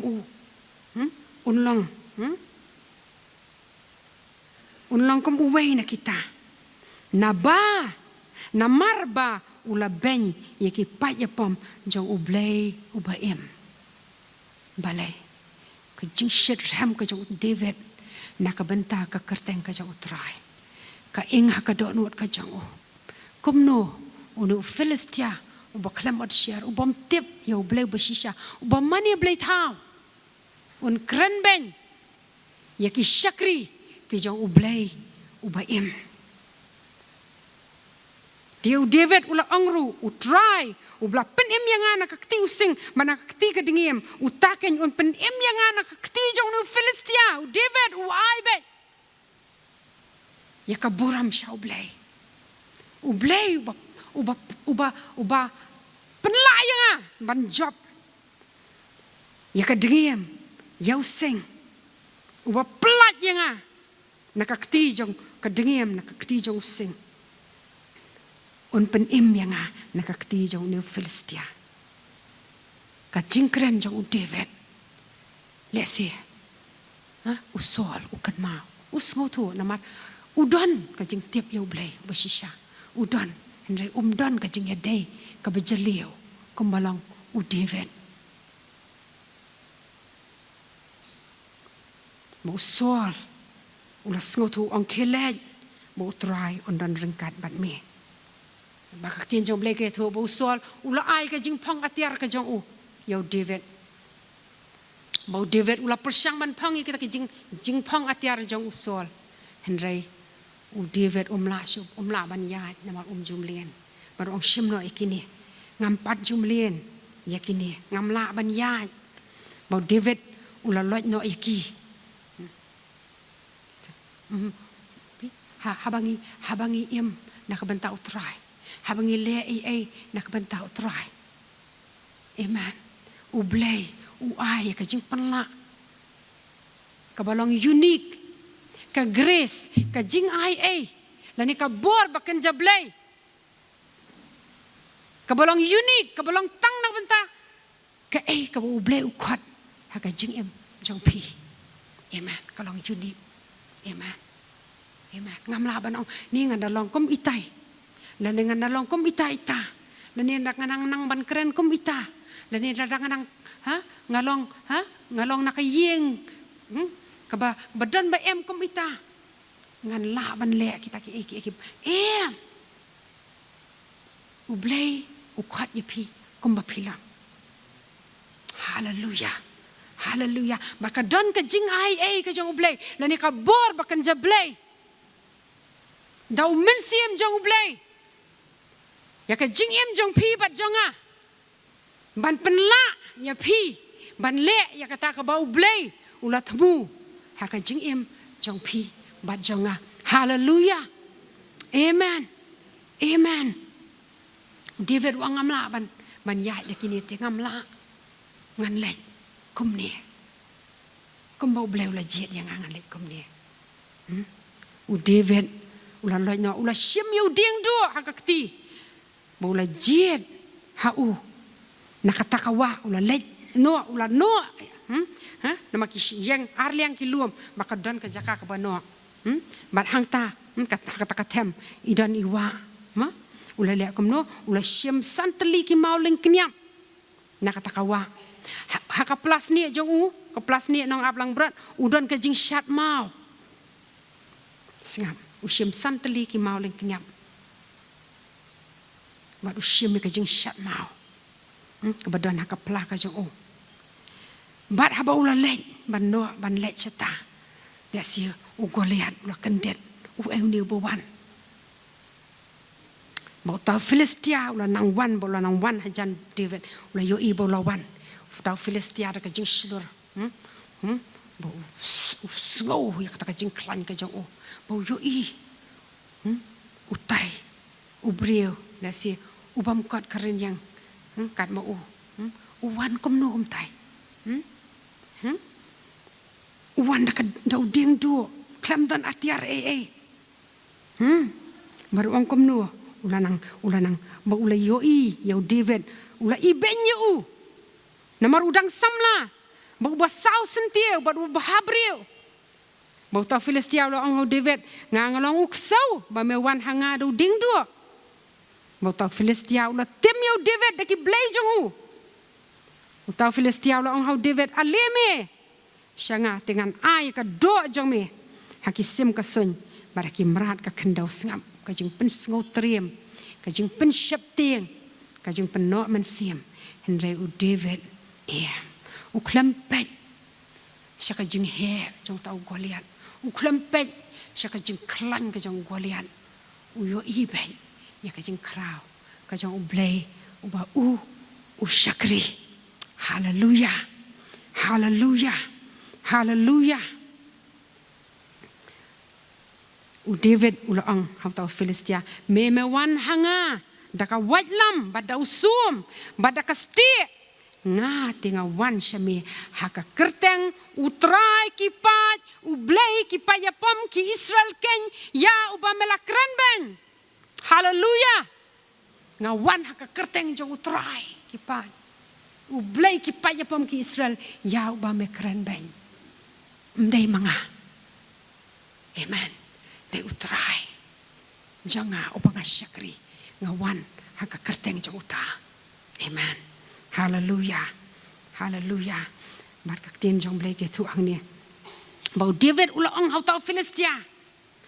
unlongkum uwe na kita namarba ula ben yaki pat ya pom jong Blei ubaim balai ke jing shit ram ke jong David na ka benta ka kerteng ka jong trai ka inga ka do nuot ka jong kumno unu Philistia ubaklam od share ubom tip ya Blei bashisha ubam mani Blei thau un kran ben yaki Shakri ki jong Blei ubaim Dia David ula angru, try, bela pen em yang anak kakti using, mana kakti kedengiem, utaken un pen em yang anak kakti jong nu Filistia, David ai be. Ya kaburam siya Blei. Blei uba penlayang ban job. Ya kedengiem, ya using, uba pelat yang nakakti jong kedengiem nakakti jong using. Un pen im yang nakakti jong new Philistia. Kajingkren jong David. Lesi. Usol ukan mau. Usngotu namat udon kajing tiap yau Blei basisha. Udon henry don kajing yadai kabajaliu kumbalong David. Mau sol ulas ngotu ang kelej mau try undan ringkat bat me. Baka tin jong Blei ke thu bo sol ula ai ka jing phong atiar ka jong yo David. Bo David ula persyang ban phong kita ke jing phong atiar jong sol. Henry David umla ban ya namar jumlien. Baru shimno ikini ngampat jumlien yakini ngamla ban ya. Bo David ula loj no iki. Habangi im nakabanta utray. Habangi le nakabanta utray. Amen. Blei ai ka jing panla. Kabalong unique ka grace ka jing ai lani ka bor bakan Blei. Kabalong unique kabalong tang nakabanta ka ka Blei ukhat ha ka jing em jong pi. Amen. Kalong unique. Amen. Amen. Ngamla banong ni ngandalong kom itai. Lani ngandalong kom ita. Lani nang ban keren kom ita. Lani nang ngalong nakayeng. Kaba badan ba em kom ita. Ngan la ban le kita ki. Blei ukhat ni pi kom ba pilang. Hallelujah. Hallelujah. Maka don ka jing ai ka jong Blei. Lani ka bor bakan Blei. Dau mensiem jong Blei. Ya ka jing em jong pi bat jonga. Ban penla ya pi. Ban le ya kata ka bau Blei. Ula temu. Ha ka jing em jong pi bat jonga. Hallelujah. Amen. Amen. David wa ngamla ban ya yakini te ngamla. Ngan le kum ni. Kum bau Blei ula jiet yang ngan le kum ni. David ula lonya ula shim yu ding do hakakti. Ula jiet hau nakatakawa ula lej ula nama yang arliang kiluam maka don ka jaka ka bano bat hangta kata tem idan iwa ula le komno ula shim santeli ki mauling kenyam nakatakawa haka plus ni jong ka plus ni nong ablang berat udon ka jing shat mau singam ushim santeli ki mauling kenyam. Mat ushim ka jing shat mau. Kebadan haka pla ka jong Bat haba ula lej ban lej seta. Ya si Goliat ula kendet ni bowan. Mau ta Filistia ula nang wan hajan David ula yo i bola wan. Ta Filistia ka jing shilur. Bo snow ya ka jing klan ka jong bo yo i. Utai ubriu na si ubam kot karen yang kat mau uwan kom no kom tai uwan da dau ding du klam dan atiar baru ang kom no ulanang ba ula yoi yau David ula ibenyu namar udang samla ba uba sau sentiu ba uba habriu ba ta Filistia ula ang David ngangalong uksau ba mewan hanga dau ding du Bauta Filistia ula tim yau David daki Blei jongu. Bauta Filistia ula ang David aleme. Syanga dengan ai ka do jong me. Haki sim ka sun baraki merat ka kendau sengam ka jing pen sngau triem ka jing pen syap tieng ka jing pen no men sim. Henry David u klempet. Syaka jing he jong tau Goliat. U klempet syaka jing klan ka jong Goliat. U yo ibai ya ka jing Khraw ka jong Blei uba u Shakri. Hallelujah. Hallelujah. Hallelujah. U David ula ang hau Filistia me wan hanga daka Wahlang bada usum bada kasti nga tinga wan shami haka kerteng utrai kipat u Blei kipat ya pom ki Israel ken ya uba melakran ben. Hallelujah. Nga wan haka kerteng jong utrai kipat u Blei kipat ya pom ki Israel ya uba melakran ben. Mdai mga. Amen. Dai utrai janga uba nga Shakri nga wan haka kerteng jong uta. Amen. Hallelujah. Hallelujah. Marka tien jong Blei ke tu ang ni. Bau David ula ang hau Filistia.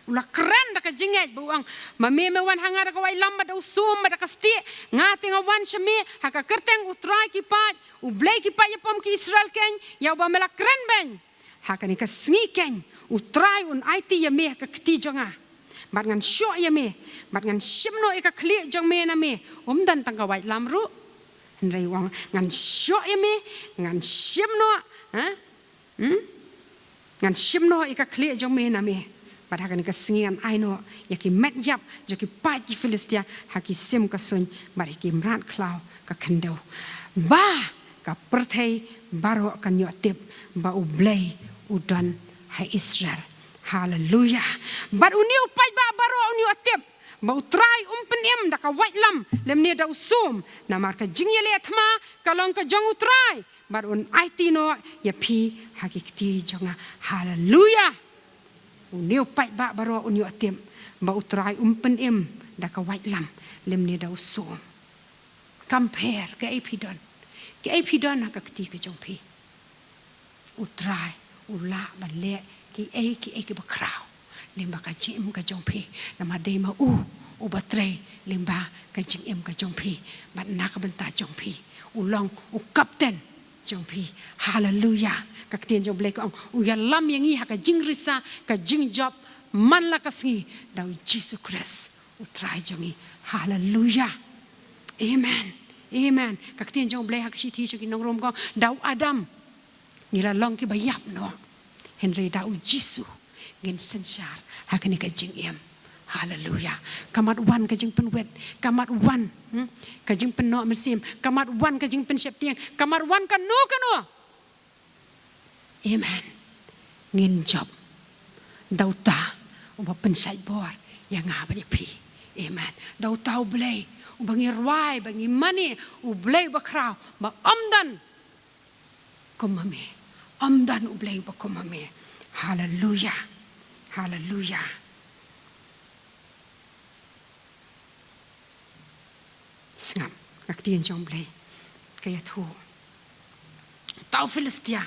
Ula keren da ka jinget bau ang mameme wan hanga da ka Wahlang da usum da ka sti ngati nga wan shami haka kerteng utrai kipat u Blei kipat ya pom ki Israel ken ya ba mela keren ben. Haka ni ka sngi ken utrai un IT ya me ka kti jonga. Mat ngan syo ya me, mat ngan shimno e ka kli jong me na me. Dan tang ka Wahlang ru. Nrai wang ngan syo ya me, ngan shimno, ha? Ngan shimno e ka kli jong me na me. Pada kan ka singan aino ya ki met yap jo ki pat ki Filistia ha ki sim ka sun bari ki mran Khraw ka kendo. Ba ka perthai baro kan yo tip ba u Blei udan ha Israel. Hallelujah. But uniu pai ba baro uniu tip ba utrai penem da ka Wahlang lem ne da usum na mar ka jingyele thma kalong ka jong utrai bar un aitino ya pi hakikti jonga. Hallelujah. Uniu pai ba baro uniu tip ba utrai penem da ka Wahlang lem ne da usum. Compare ke epidon. Ke epidon ha ka kti ka jong pi. Utrai ula ba le ki ki ba Khraw limba ka jim ka jong pi na ma dei ma u ba tre limba ka jim ka jong pi ba na ka banta jong pi u long u captain jong pi. Hallelujah. Ka tien jong Blei ko u ya lam yang i ha ka jing risa ka jing job man la ka singi da Jesus Christ u trai jong i. Hallelujah. Amen. Amen. Ka tien jong Blei ha ka si ti so ki nong rom ko da Adam nila long ki ba yap no Henry da u Jesus ngin sensar hakani ka jing em. Hallelujah. Kamat wan ka jing penwet, kamat wan ka jing penno mesim, kamat wan ka jing pensep tiang, kamat wan ka no. Amen. Ngin job dauta uba pensai bor yang ngaba ni pi. Amen. Dauta u Blei ubangi rwai bangi mani u Blei ba Khraw ba amdan komame. Amdan u Blei ba komame. Hallelujah. Hallelujah. Sngam kak tien jong Blei kaya tu tau Filistia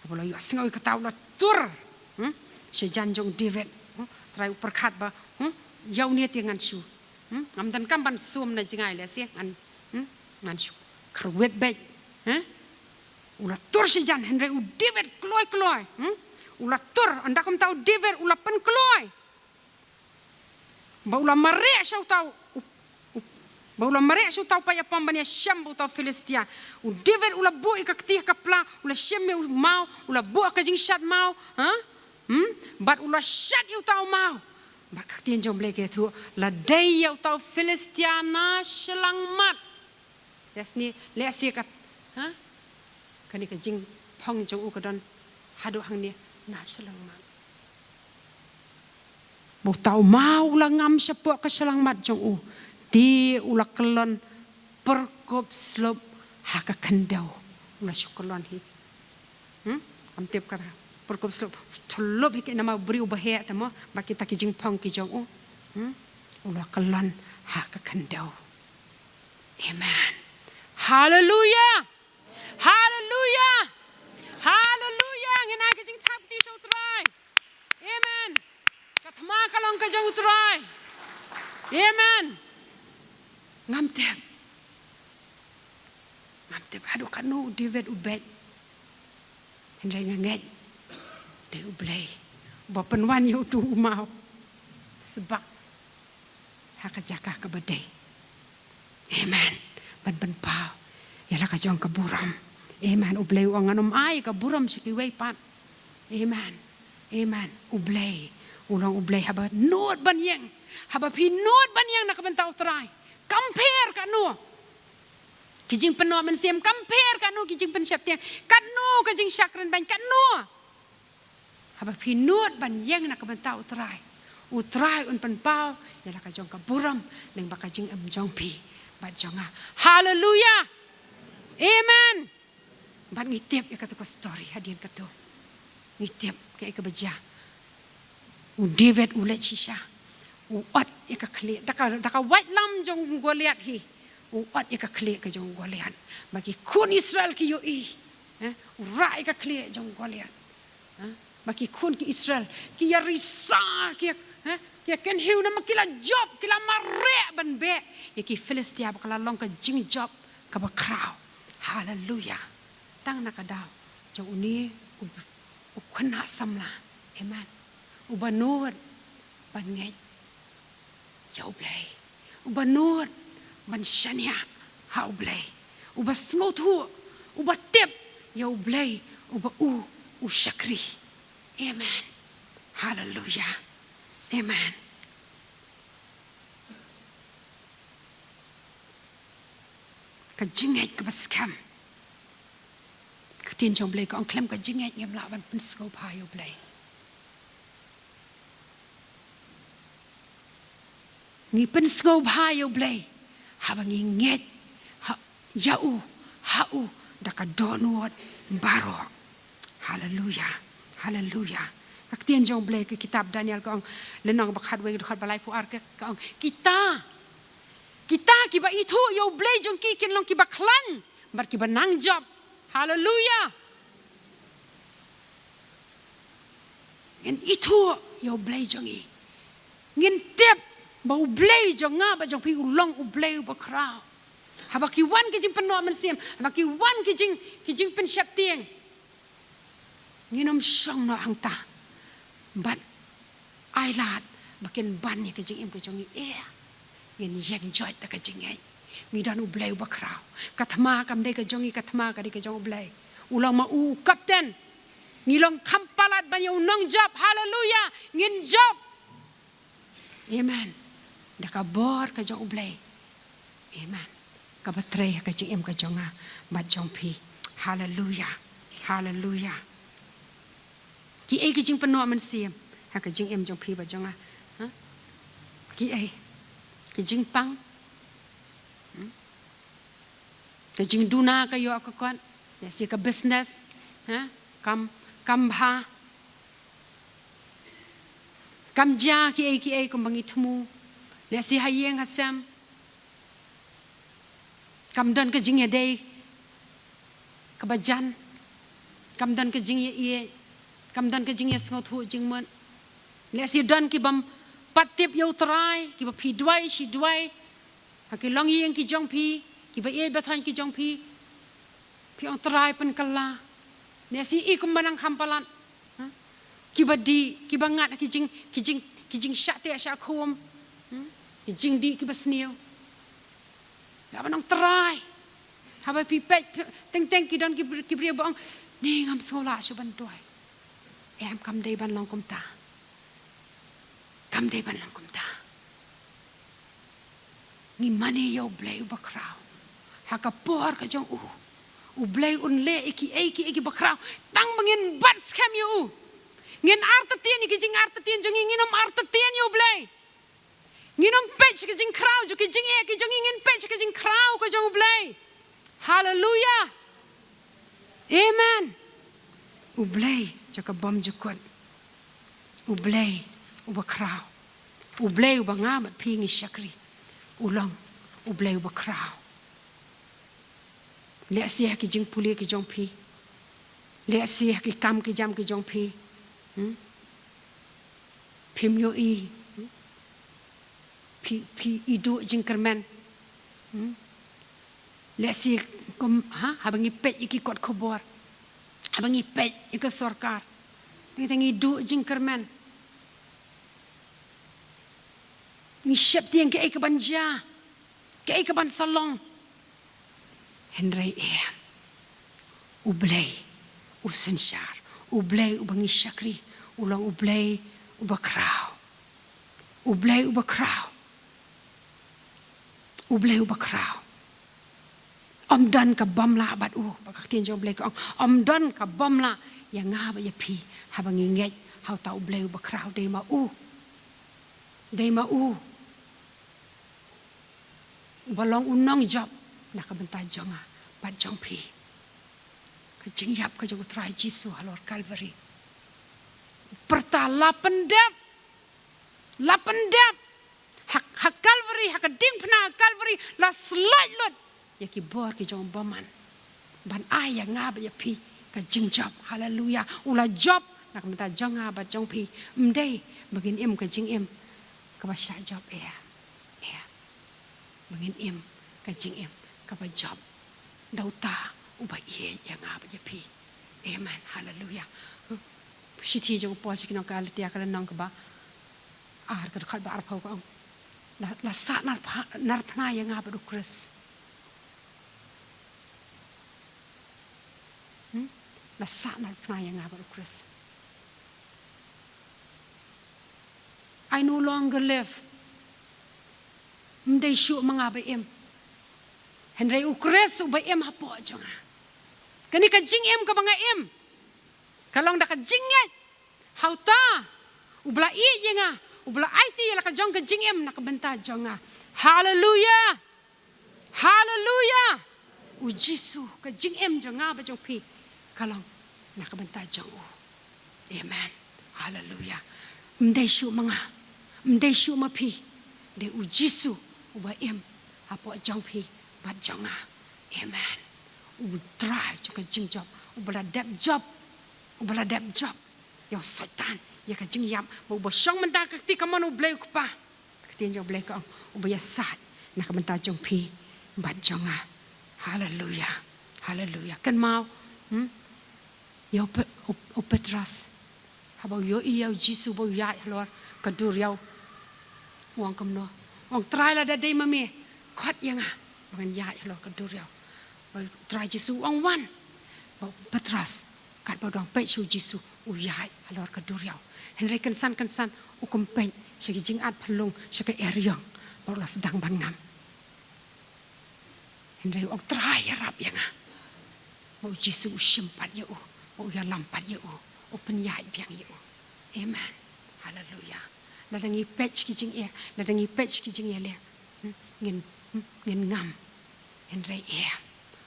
apolo yo sngau ka tau la tur se jan jong David trai perkhat ba yau ne tiangan su ngam dan kam ban sum na jingai le se ngan su krwet be ula tur se jan Henry u David kloi ula tur anda kam tau David ula pen kloi ba ula mare sau tau ba ula mare sau tau pa ya pambania sham tau Filistia u David ula bu ikakti kapla ula shemme mau ula bu ka jing shat mau bat ula shat yu tau mau ba kaktian jom Blei ke tu la dei yu tau Filistia na Shillong mat yasni le asia kat kani ka jing phong jong u ka don hadu hang ni na Shillong mat bu tau mau la ngam sepo ka Shillong mat jong u ti ula kelon perkop slop haka kendau ula syukulon hi am tip kata perkop slop thlop hi nama beri ubahe tamo ba kita ki jing phong ki jong u ula kelon haka kendau. Amen. Hallelujah. Hallelujah. Hallelujah. Ngina ki jing thap ti so trai. Amen. Kathma kalong ka jong trai. Amen. Ngamtep aduh kanu David ubet Henry nganget de Blei ba penwan yu tu mau sebab Hakajaka ka badai. Amen. Ban pau. Yala ka jong ka buram. Amen. Ublei wanganom ai ka buram sikiway pat. Amen. Amen. Ublei. Ulang ublei haba nuot ban yang. Haba pi nuot ban yang nak bentau terai. Compare ka nu. Kijing penuh mensiam compare ka nu kijing pen siap tiang. Kan nu kijing syakran ban kan nu. Haba pi nuot ban yang nak bentau terai. Utrai un pen pau yala ka jong ka buram neng baka jing jong pi bat jonga. Hallelujah. Amen. Bat ngitiap ya kata ko story hadian katu. Ngitiap kayak kebeja. David ulet shisha. Uat ya ka kli. Daka white lam jong Goliat hi. Uat ya ka kli ka jong Goliat. Bagi kun Israel ki yoi. Urai ka kli jong Goliat. Bagi kun ki Israel ki ya risa ki ya ken hiu na makila job kila mare ban be. Ya ki Filistia bakala long ka jing job ka ba Khraw. Hallelujah. Tang nakadaw. Jong uni ukuna samla. Amen. Ubanur ban ngay. Ya Blei. Ubanur ban shania ha Blei. Uba sngotu uba tip ya Blei uba u Shakri. Amen. Hallelujah. Amen. Ka jingait ka baskam. Ka tin jong Blei ka ang klem ka jingait ngam la ban pen sko pa yo Blei. Ngi pen sko pa yo Blei. Haba ngi nget yau hau daka donuot baro. Hallelujah. Hallelujah. Ak tien jong Blei ke kitab Daniel ka ang lenang bakhat we khat balai pu ar ka ang kita kiba itu yo Blei jong ki kin long kiba klan bar kiba nang job. Hallelujah. Ngin itu yo Blei jong i. Ngin tep ba u Blei jong nga ba jong pi ulong u Blei ba Khraw. Haba ki wan ki jing peno man siam, haba ki wan ki jing pen siap tieng. Nginom song no angta. But ai lat bakin ban ni ka jing im ka jong i ngin yang joy ta ka jing ai. Ngi dan u Blei ba Khraw. Kathma kam de ka jong i kathma ka de ka jong u Blei. Ulang ma u kapten. Ngilong kampalat ban yo nong job. Hallelujah. Ngin job. Amen. Daka bor ka jong u Blei. Amen. Ka batre ka jing im ka jong a bat jong pi. Hallelujah. Hallelujah. Ki ai ki jing peno man siam ha ka jing em jong pi ba jong a ki ai ki jing pang ka jing duna ka yo ka kon ya si ka business kam bha kam ja ki ai ko bangi thmu ya si hayeng hasam kam dan ka jing ya dei ka bajan kam dan ka jing ye kam dan ke jing yes ngot jing man le si dan ki bam patip yo trai ki ba pi dwai shi dwai ha ki long yeng ki jong pi ki ba e ba than ki jong pi pi on trai pen kala le si i kum manang hampalan ki ba di ki ba ngat ki jing sha te sha khom ki jing di ki ba sneu la manang trai ha ba pi pet teng ki dan ki bri bang ni ngam sola shu ban dwai em kam day ban long kum ta kam day ban long kum ta ngi mani yo Blei ba Khraw ha ka por ka jong u Blei un le iki ba Khraw tang bangin bat scam yo ngin arta tien ki jing arta tien jong nginom arta tien yo Blei nginom pech ki jing Khraw jo ki jing ki jong ngin pech ki jing Khraw ka jong Blei. Hallelujah. Amen. U Blei jaka bom jukut. U Blei u ba Khraw. U Blei u ba ngamat pi ngi Shakri. Ulang u Blei u ba Khraw. Le sia ki jing puli ki jong pi. Le sia ki kam ki jam ki jong pi. Pim yo i. Pi idu jing kermen. Le sia kum habangi pet iki kot khobor. Abangi pej ika sorkar. Ni tangi du jing kermen. Ni siap tiang ke ke banja. Ke ke ban salong. Henry Blei usensyar. Blei ubangi Shakri. Ulang Blei uba Khraw. Blei uba Khraw. Blei uba Khraw. Om dan ka bamla abad bakak tin jong Blei ko om dan ka bamla yang nga ba ya pi habang inget how ta Blei uba Khraw de ma balong unong job nakabenta jonga bat jong pi ka jingyap ka jong try Jisu halor Calvary perta lapendap hak Calvary hak ding pna Calvary la slide lot ya ki bor ki jong baman ban aya nga ba ya pi ka jingjap haleluya ula job nakabenta jonga bat jong pi mdei bagin im ka jing im ka ba sha job bagin im ka jing im ka ba job dauta uba ye ya nga ba ya pi amen haleluya Shiti jong pol chikin ka tia ka nang ka ba ar ka khat ba ar phau ka la sa nar phna ya nga ba du Chris la sa nar phna ya nga ba du Chris I no longer live mdei shu mga ba em Henry Chris ba em hapo jonga kani ka jing em ka mga em kalong da ka jinget hauta ubla i yenga ubla IT la ka jong ka jing em nakabenta jonga hallelujah Jisu ka jing em jonga ba jong pi kalong nakabenta jong amen hallelujah mdei shu ma pi de Jisu uba em hapo jong pi ba jonga amen try ka jing job ubla dep job yo setan ya ka jing yam bo song menta ka ti ka man Blei ku pa ka tin jong Blei ka uba ya sat na ka menta jong pi ba jonga hallelujah kan mau yo Petras habo yo Jisu bo ya lor ka dur yo wang kam no wang try la da dei mami khat yang ban ya lor ka dur yo try Jisu wang wan bo Petras kat bodong pe chu Jisu uyai alor ka duriau Henry kansan ukum pe segi jing at phalung segi eryong bor la sedang ban ngam Henry ong try rap yang mo Jisu simpat yo mo ya lampat yo open yai biang yo amen hallelujah ladangi pe segi jing ladangi pe segi jing le ngin ngam Henry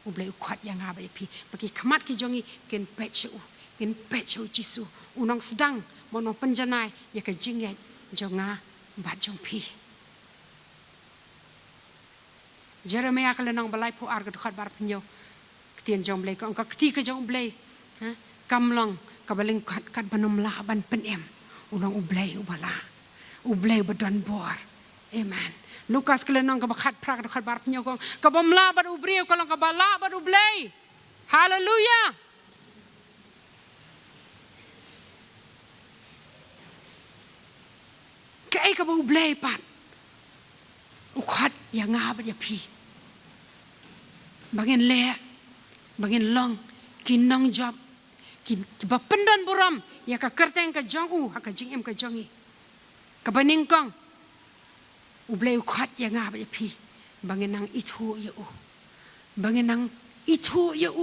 Blei ukhat yang ha bai pi bagi khamat ki jongi ken pechu Jisu unong sedang monong penjanai ya ka jinget jonga ba jong pi Jeremiah kala nang balai phu ar ka khat bar pnyo tien jong Blei ka kti ka jong Blei kamlong ka baling kat banom Laban pen em unong Blei Blei badon bor amen Lukas kala nang ka bakhat prak ka khat bar pnyo ka bom Laban ubriu ka lang ka bala ba Blei hallelujah kai ka bo Blei pat ukhat ya nga ba ya pi bangin le bangin long kinong job kin ba pendan buram ya ka kerteng ka jong ka jing em ka jongi ka baning kong Blei ukhat ya nga ba ya pi bangin nang itu ya bangin nang itu ya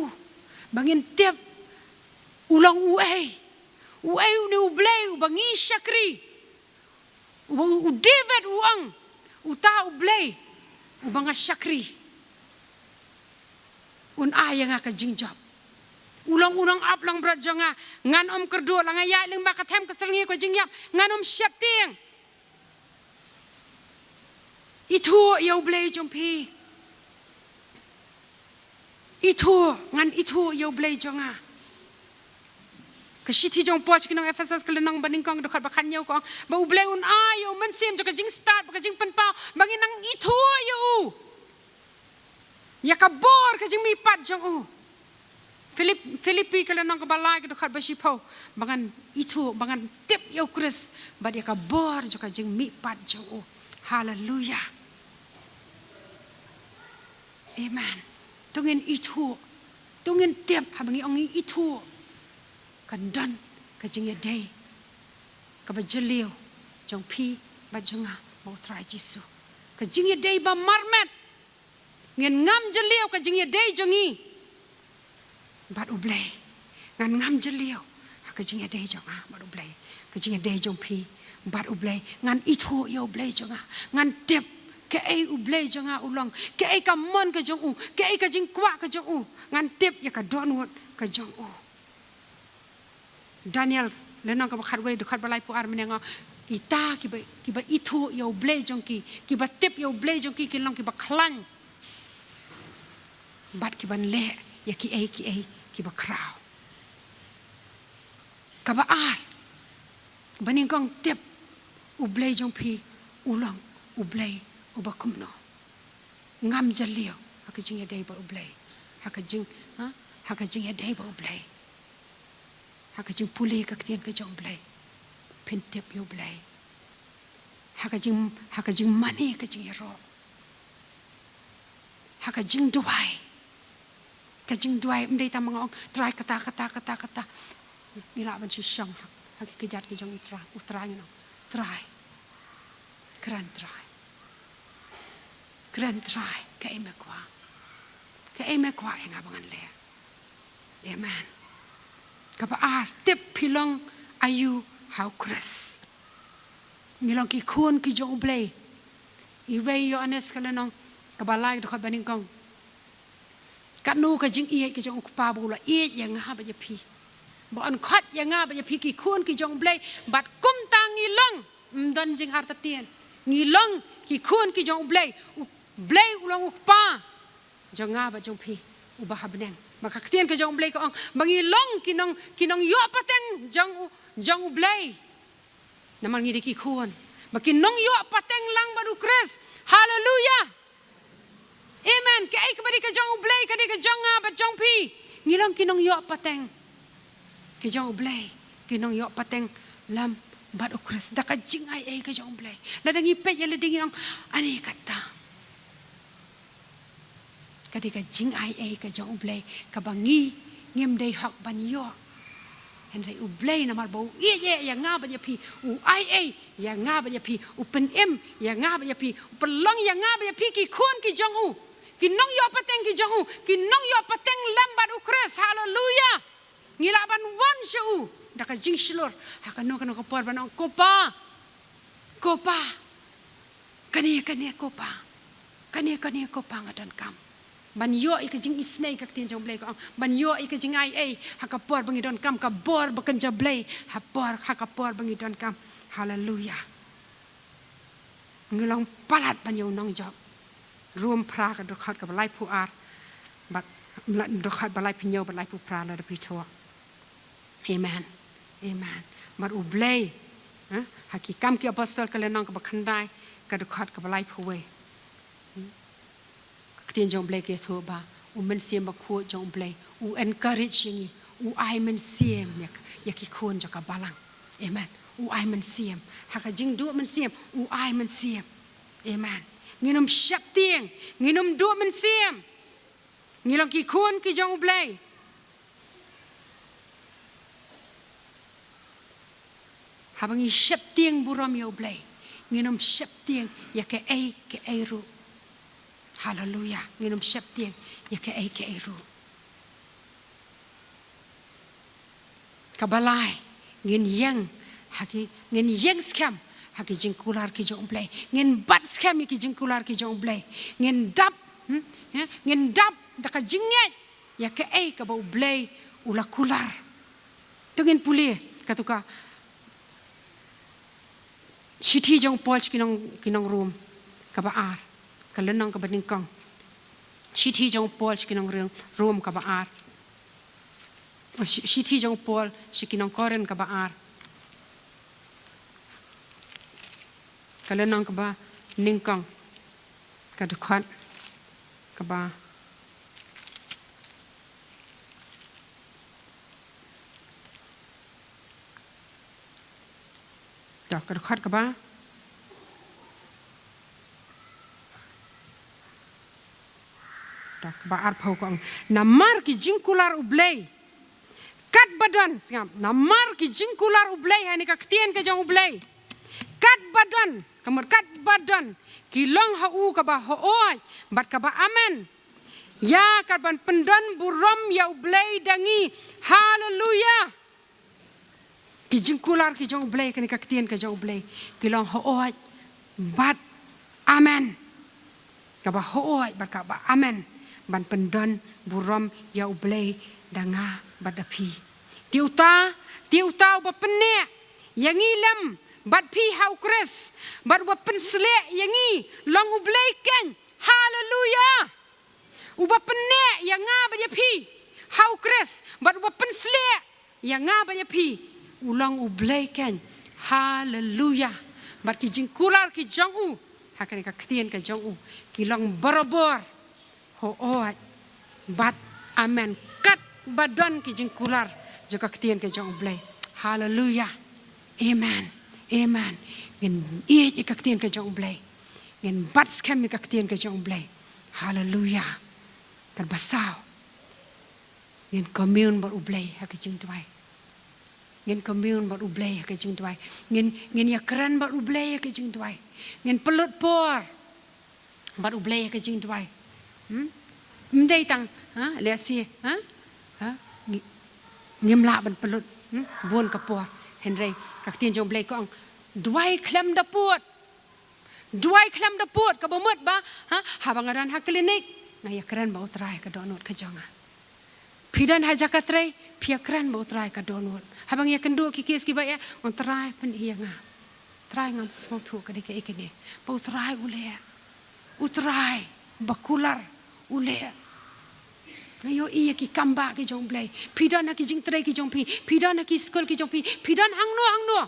bangin tiap ulang uai ni Blei bangi Shakri David uang uta Blei ubanga Shakri aya nga ka jingjap ulang aplang berat jonga ngan om kerdo lang ya ling ba kathem ka sergi ko jingyap ngan om syap ting itu ya Blei jompi itu ngan itu ya Blei jonga Kashiti jong poch kinong Ephesus kelenang baning kong dekat bakan yau kong ba Blei un ayo mensim jo kajing start kajing penpau bangin nang itu yo ya kabor kajing mipat jong Filipi kelenang kebalai dekat basipo bangan itu bangan tip yo Chris ba dia kabor jo kajing mipat jong Hallelujah. Amen. Tungin itu, tungin tiap habangi ongi itu, kandan kajingnya day, kabajeliu, jong pi bajenga mau try Jisu, kajingnya day ba marmet, ngen ngam jeliu kajingnya day jongi, bat ublay, ngan ngam jeliu, kajingnya day jonga bat ublay, kajingnya day jong pi, bat ublay, ngan itu yo ublay jonga, ngan tiap ke ai ublay jonga ulong ke ai kamon ke jong u ke ai ka jing kwa ke jong u ngan tip ya ka donwot ke jong u Daniel lenang ka bakharwe du khat balai pu ar menenga ita ki ba itu ya ublay jong ki ba tip ya ublay jong ki long ki ba khlan bat ki ban le ya ki ai ki ba Khraw ka ba ar baning kong tip ublay jong pi ulong ublay ubakumno ngam jalio hakajing ya dai ba ublay hakajing ya dai ba ublay hakajing puli ka ktien ka jong ublay pentep yo ublay hakajing mani ka jing ro hakajing duai mdai ta mangong try kata nila ban Shillong hak kejat ke jong utra you know try Grand try ke eme kwa enga bangan le amen kapa ar tip pilong ayu how Chris ngilong ki khun ki jong Blei iwe yo anes kalenong kabalai do baning kong kanu ka jing ie ki jong pa bula ie yang ha ba pi bo an khat yang ha ba pi ki khun ki jong Blei bat kum ta ngilong mdan jing har ta tien ngilong ki khun ki jong Blei ulang pa jonga ba jong pi ubah habneng maka ktien ke jong Blei ko ang mangilong kinong yo pateng jong Blei naman ngidi ki khun makinong yo pateng lang baru Chris hallelujah amen ke ai kabadi ke jong Blei kadi ke jonga ba jong pi ngilong kinong yo pateng ke jong Blei kinong yo pateng lam baru Chris da ka jing ai ke jong Blei ladangi pe ya lading ani kata kadika jing ai ka jong Blei ka bangi ngem dei hak ban yo henry u Blei na mar bo ye ya nga ba pi u ai ya nga ba pi u pen em ya nga ba pi u pelong ya nga ba pi ki khun ki jong u ki nong yo pateng ki jong u ki nong yo pateng lambat u Chris hallelujah ngila ban wan shu da ka jing shilor hakano ko por ban kopa kani kopa ngadan kam ban yo ikajing isnei ka tin jong Blei ko ban yo ikajing ai hakapor bangi don kam ka bor bakan ja Blei hakapor bangi don kam hallelujah ngilong palat ban yo nong job room pra ka do khat ka balai pu ar bat do khat balai pinyo balai pu pra la pi tho amen mar u Blei haki kam ki apostol ka le nong ka bakhandai ka do khat ka balai pu we tien jong Blei ke tho ba u men siem ba khu jong Blei u encourage ni u ai men siem ya ki khon ja ka balang amen u ai men siem ha ka jing du men siem u ai men siem amen nginom shap tieng nginom du men siem ngilong ki khon ki jong Blei ha bangi shap tieng buram yo Blei nginom shap tieng ya ke ai ru hallelujah nginom shap tieng ya ke ai ru kabalai ngin yang skam haki jingkular ki jong Blei ngin bat skam ki jingkular ki jong Blei ngin dap da ka jinget ya ke ai ka ba Blei ula kular tungin puli katuka shiti jong pol kinong room ka ba ar kalenong ka baning kong shiti jong pol kinong room ka ba ar shiti jong pol kinong koren ka ba ar kalenong ka ba ningkong ka dukhat ka ba ka dukhat ka ba dak ba arpau ko namar ki jingkular ublei kat badan singam namar ki jingkular ublei hani ka ktien ke jong ublei kat badan kamar kat badan ki long hau ka ba hooi bat ka ba amen ya karban pendan buram ya ublei dangi haleluya ki jingkular ki jong ublei kan ka ktien ke jong ublei ki long hooi bat amen ka ba hooi bat ka ba amen ban pendan buram ya ublei danga badapi tiuta ba penne yangi lem bad pi hau kres bad wa pensle yangi long ublei ken haleluya uba penne yanga ba pi hau kres bad wa pensle yanga ba pi ulang ublei ken haleluya bad ki jingkular ki jongu hakane ka ktien ka jongu ki long barabor hooi bat amen kat badan ki jingkular joka ktien ke jong ublei haleluya amen amen ngin ie ka ktien ke jong ublei ngin bat skam ka ktien ke jong ublei haleluya kan basau ngin commune bot ublei ha ke jing tuai ngin commune bot ublei ha ke jing tuai ngin ya kran bot ublei ha ke jing tuai ngin pelut por bot ublei ha ke jing tuai mdei tang ha le si ha ngim la ban pelut buon kapor henry ka tin jong blei ko duai klem da puot ka bomot ba ha bangaran ha klinik ngai kran ba utrai ka donot ka jonga pidan ha jakatre pia kran ba utrai ka donot ha bang ya kendo ki kes ki ba ya on trai pen iya nga trai ngam small tu ka dike ikene ba utrai bakular ule ngayo iya ki kamba ki jong blei pidan ki jing tre ki jong pidan ki skol ki jong pidan hangno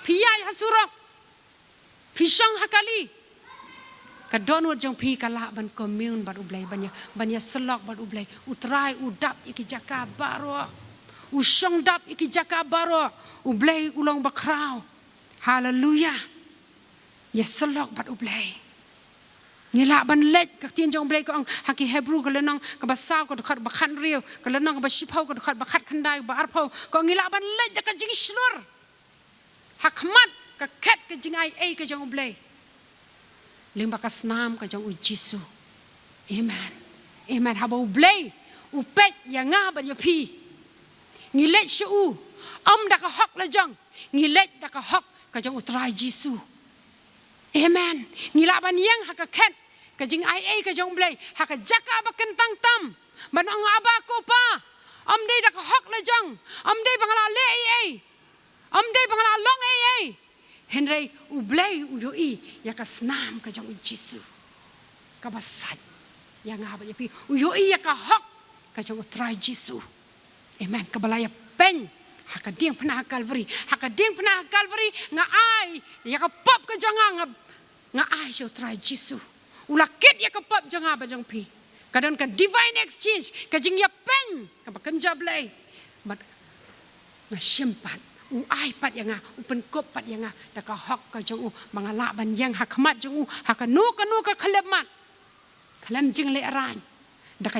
pia ya surok pisang hakali ka donut jong kala ban commune ban ublei banya selok ban ublei utrai udap iki jaka baro usong dap iki jaka baro ublei ulong ba Khraw haleluya ya selok ban ublei ngila ban lek ka tin jong blei ko ang haki hebrew ka lenang ka basaw ko khat ba khan riu ka lenang ba shipau ko khat ba khat khandai ba arpau ko ngila ban lek ka jing slur hakmat ka khat ka jing ai ka jong blei limba ka snam ka jong jisu amen haba blei upet ya nga ba pi ngilet shu da ka hok la jong ngilet da ka hok ka jong utrai jisu amen ngila ban yang haka ket ka jing ai ka jong blei haka jaka ba kentang tam ban ang aba ko pa dei da ka hok la jong dei bangala le dei bangala long henry ublei uyoi ya ka snam ka jong jisu ka basat yang aba ya pi uyoi ya ka hok ka jong try jisu amen ka balaya pen haka ding pernah Calvary nga ai ya ka pop ka janga nga ai so try Jisu ulakit ya ka pop janga ba jang pi kadang ka divine exchange ka jing ya pen ka bakenja blei but nga simpat ai pat yang upen kop pat yang da ka hok ka jang mangala ban yang hakmat jang haka nu ka khalemat khalam jing le ran da ka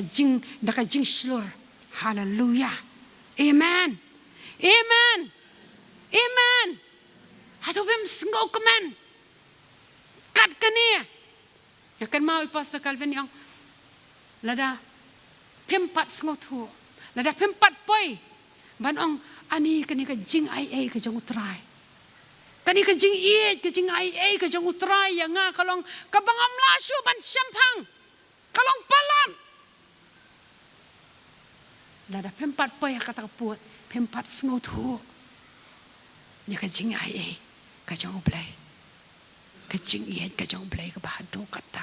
jing slur hallelujah amen Hatu bem sengau keman kat kene ya kan mau pastor Calvin yang lada pempat sengau tu lada pempat poi ban ong ani kene ka jing ai ka jang utrai kani ka jing ka jing ai ka jang utrai yang kalong ka bangam lasu ban syampang kalong palan lada pempat poi kata puat pempat sengau tu nya ka jing ai ka jang blei ka jing ka jang blei ka bahadu kata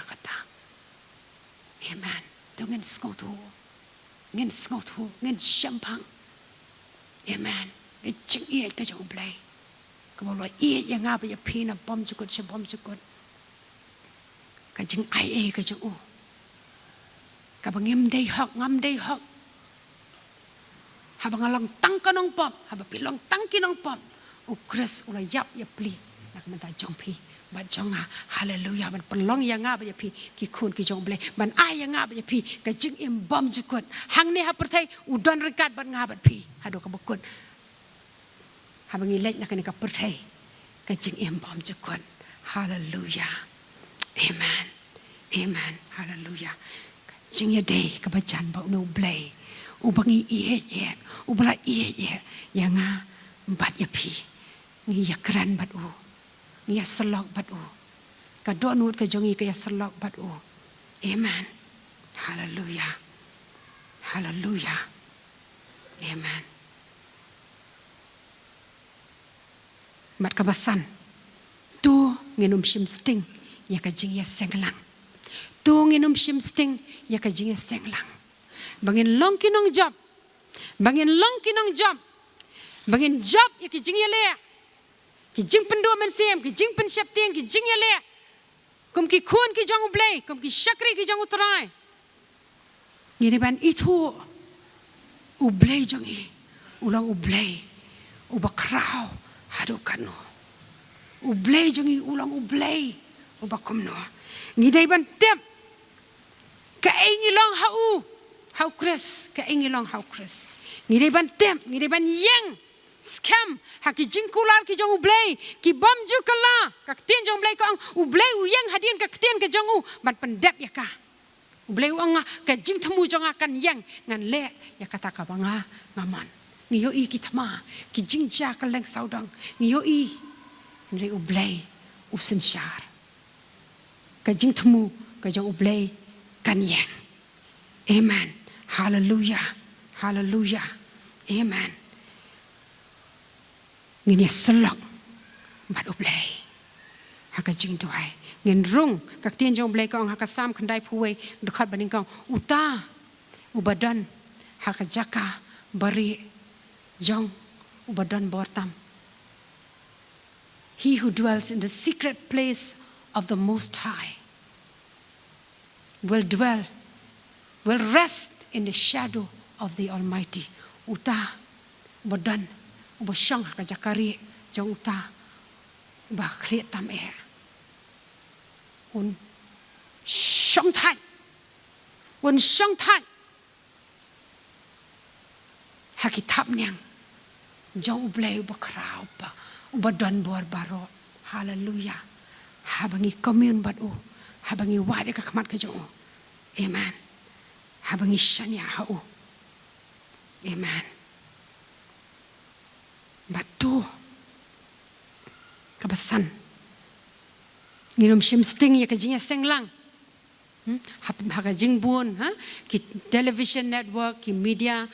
amen dengan sengau tu ngin syampang amen jing ka jang blei ka bo yang nga ba ya pina bom jukut ka jing ai ka jang ka bangem dei hok ngam dei hok haba ngalang tang kanong pop haba pilong tang kinong pop ukres ula yap ya pli nak mentah jong pi ban jong haleluya ban pelong yang ba ya pi ki khun ki jong blei ban ai yang ba ya pi ka jing im bom jukut hang ni ha perthai udon rekat ban ban pi hado ka bukut ha bangi lej nak ni ka perthai ka jing im bom jukut haleluya amen amen haleluya jing ya dei ka bacan ba no blei u bangi ye u bla ye yang bat ya pi ngi ya kran bat u ngi ya selok bat u ka do nut ka jongi ka ya selok bat u amen haleluya haleluya amen mat ka basan tu nginum shim sting ya ka jing ya senglang tu nginum shim sting ya ka jing ya senglang bangin long kinong job bangin long kinong job bangin job ya ki jing ya le ki jing pendu men sem ki jing pen siap tiang ki jing ya le kum ki khun ki jong blei kum ki shakri ki jong utrai ngiri ban itu u blei jong i ulang u blei u ba Khraw hadu kanu u blei jong i ulang u blei u ba kom no ngidai ban tep ka ingi long how Chris ka ingi long how Chris ngidai ban tep ngidai ban yang scam haki jingkular ki jong blei ki bom ju kala ka tien jong blei ko u blei u yang hadien ka tien ka jong u ban pendep ya ka u blei u anga ka jing temu jong akan yang ngan le ya kata ka banga ngaman ngiyo i ki thama ki jing ja ka leng saudang ngiyo i ndre u blei u sensyar ka jing temu ka jong u blei kan yang amen hallelujah hallelujah amen ngin ya selok bat u blei haka jing tuai ngin rung ka tien jong blei ko haka sam khandai phuwei dekhat baning kong uta ubadan haka jaka bari jong ubadan bortam he who dwells in the secret place of the Most High will rest in the shadow of the Almighty uta ubadan uba syang ka jakari jong uta uba khliat tam un syang thai hakitap nyang jong ublei uba Khraw pa uba don bor baro hallelujah habangi commune bat u habangi wade ka khamat ka jong amen habangi shanya ha u amen batu kabasan nginom shim sting ya kajing senglang haka jing bun ki television network ki media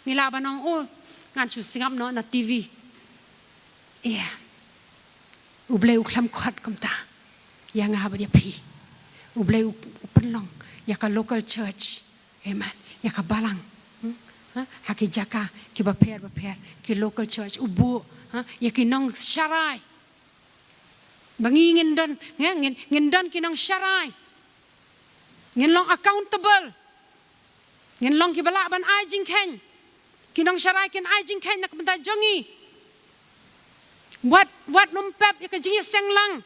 ni Laban ong ngan su singap no na TV ublei uklam khat kamta yang ha ba dia pi ublei penlong ya ka local church amen ya ka balang haki jaka ki baper ki local church ubu ya ki nong syarai bangi ngin don ki nong syarai ngin long accountable ngin long ki bala ban ai jing ken ki nong syarai kin ai jing ken nak benta jongi wat nom pep ya ka jing senglang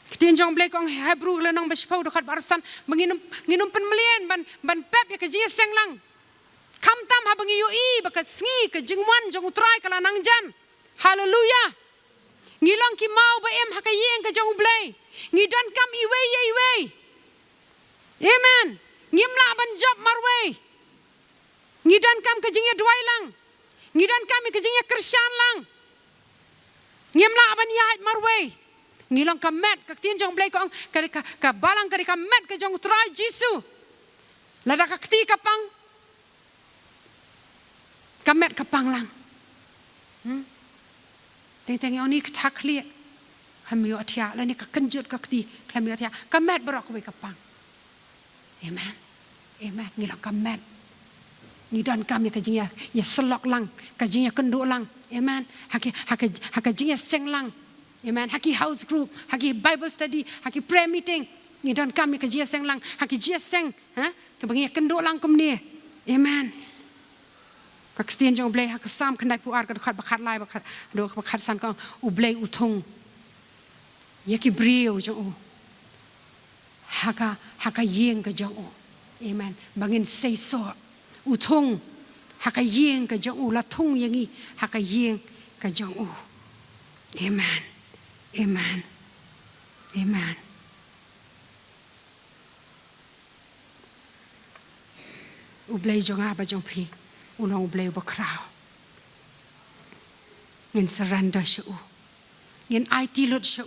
Ketin jong blei kong Hebrew le nong bespau dekat barasan nginum penmelian ban pep ya ka jing senglang kam tam ha bangi yo i baka sngi ka jingwan jong utrai kala nang jan haleluya ngilong ki mau ba em ha ka yeng ka jong blei ngidan kam iwe amen ngimla ban job marwe ngidan kam ka jingya duai lang ngidan kam ka jingya krisyan lang ngimla ban yait marwe ngilong ka met ka tin jong blei kong ka balang ka met ka jong utrai jisu lada ka kti ka pang kamet kapang lang teng oni kthak lia khamio athia la ni ka kanjut ka kti khamio athia kamet barok we kapang amen amen ngilang kamet ni dan kami ka jing ya selok lang ka jing ya kendu lang amen haki jing ya seng lang amen haki house group haki bible study haki prayer meeting ni dan kami ka jing ya seng lang haki jing ya seng ka bangi ya kendu lang kum ni amen Kakstian jong Blei hak sam kendai puar ka dekat bakat lai bakat do bakat san ka u Blei utung yaki brio jong haka yeng ka jong amen bangin sei so utung haka yeng ka jong la tung yangi haka yeng ka jong amen amen amen u Blei jong ba jong pi ulong Blei ba Khraw ngin surrender shu ngin IT lot shu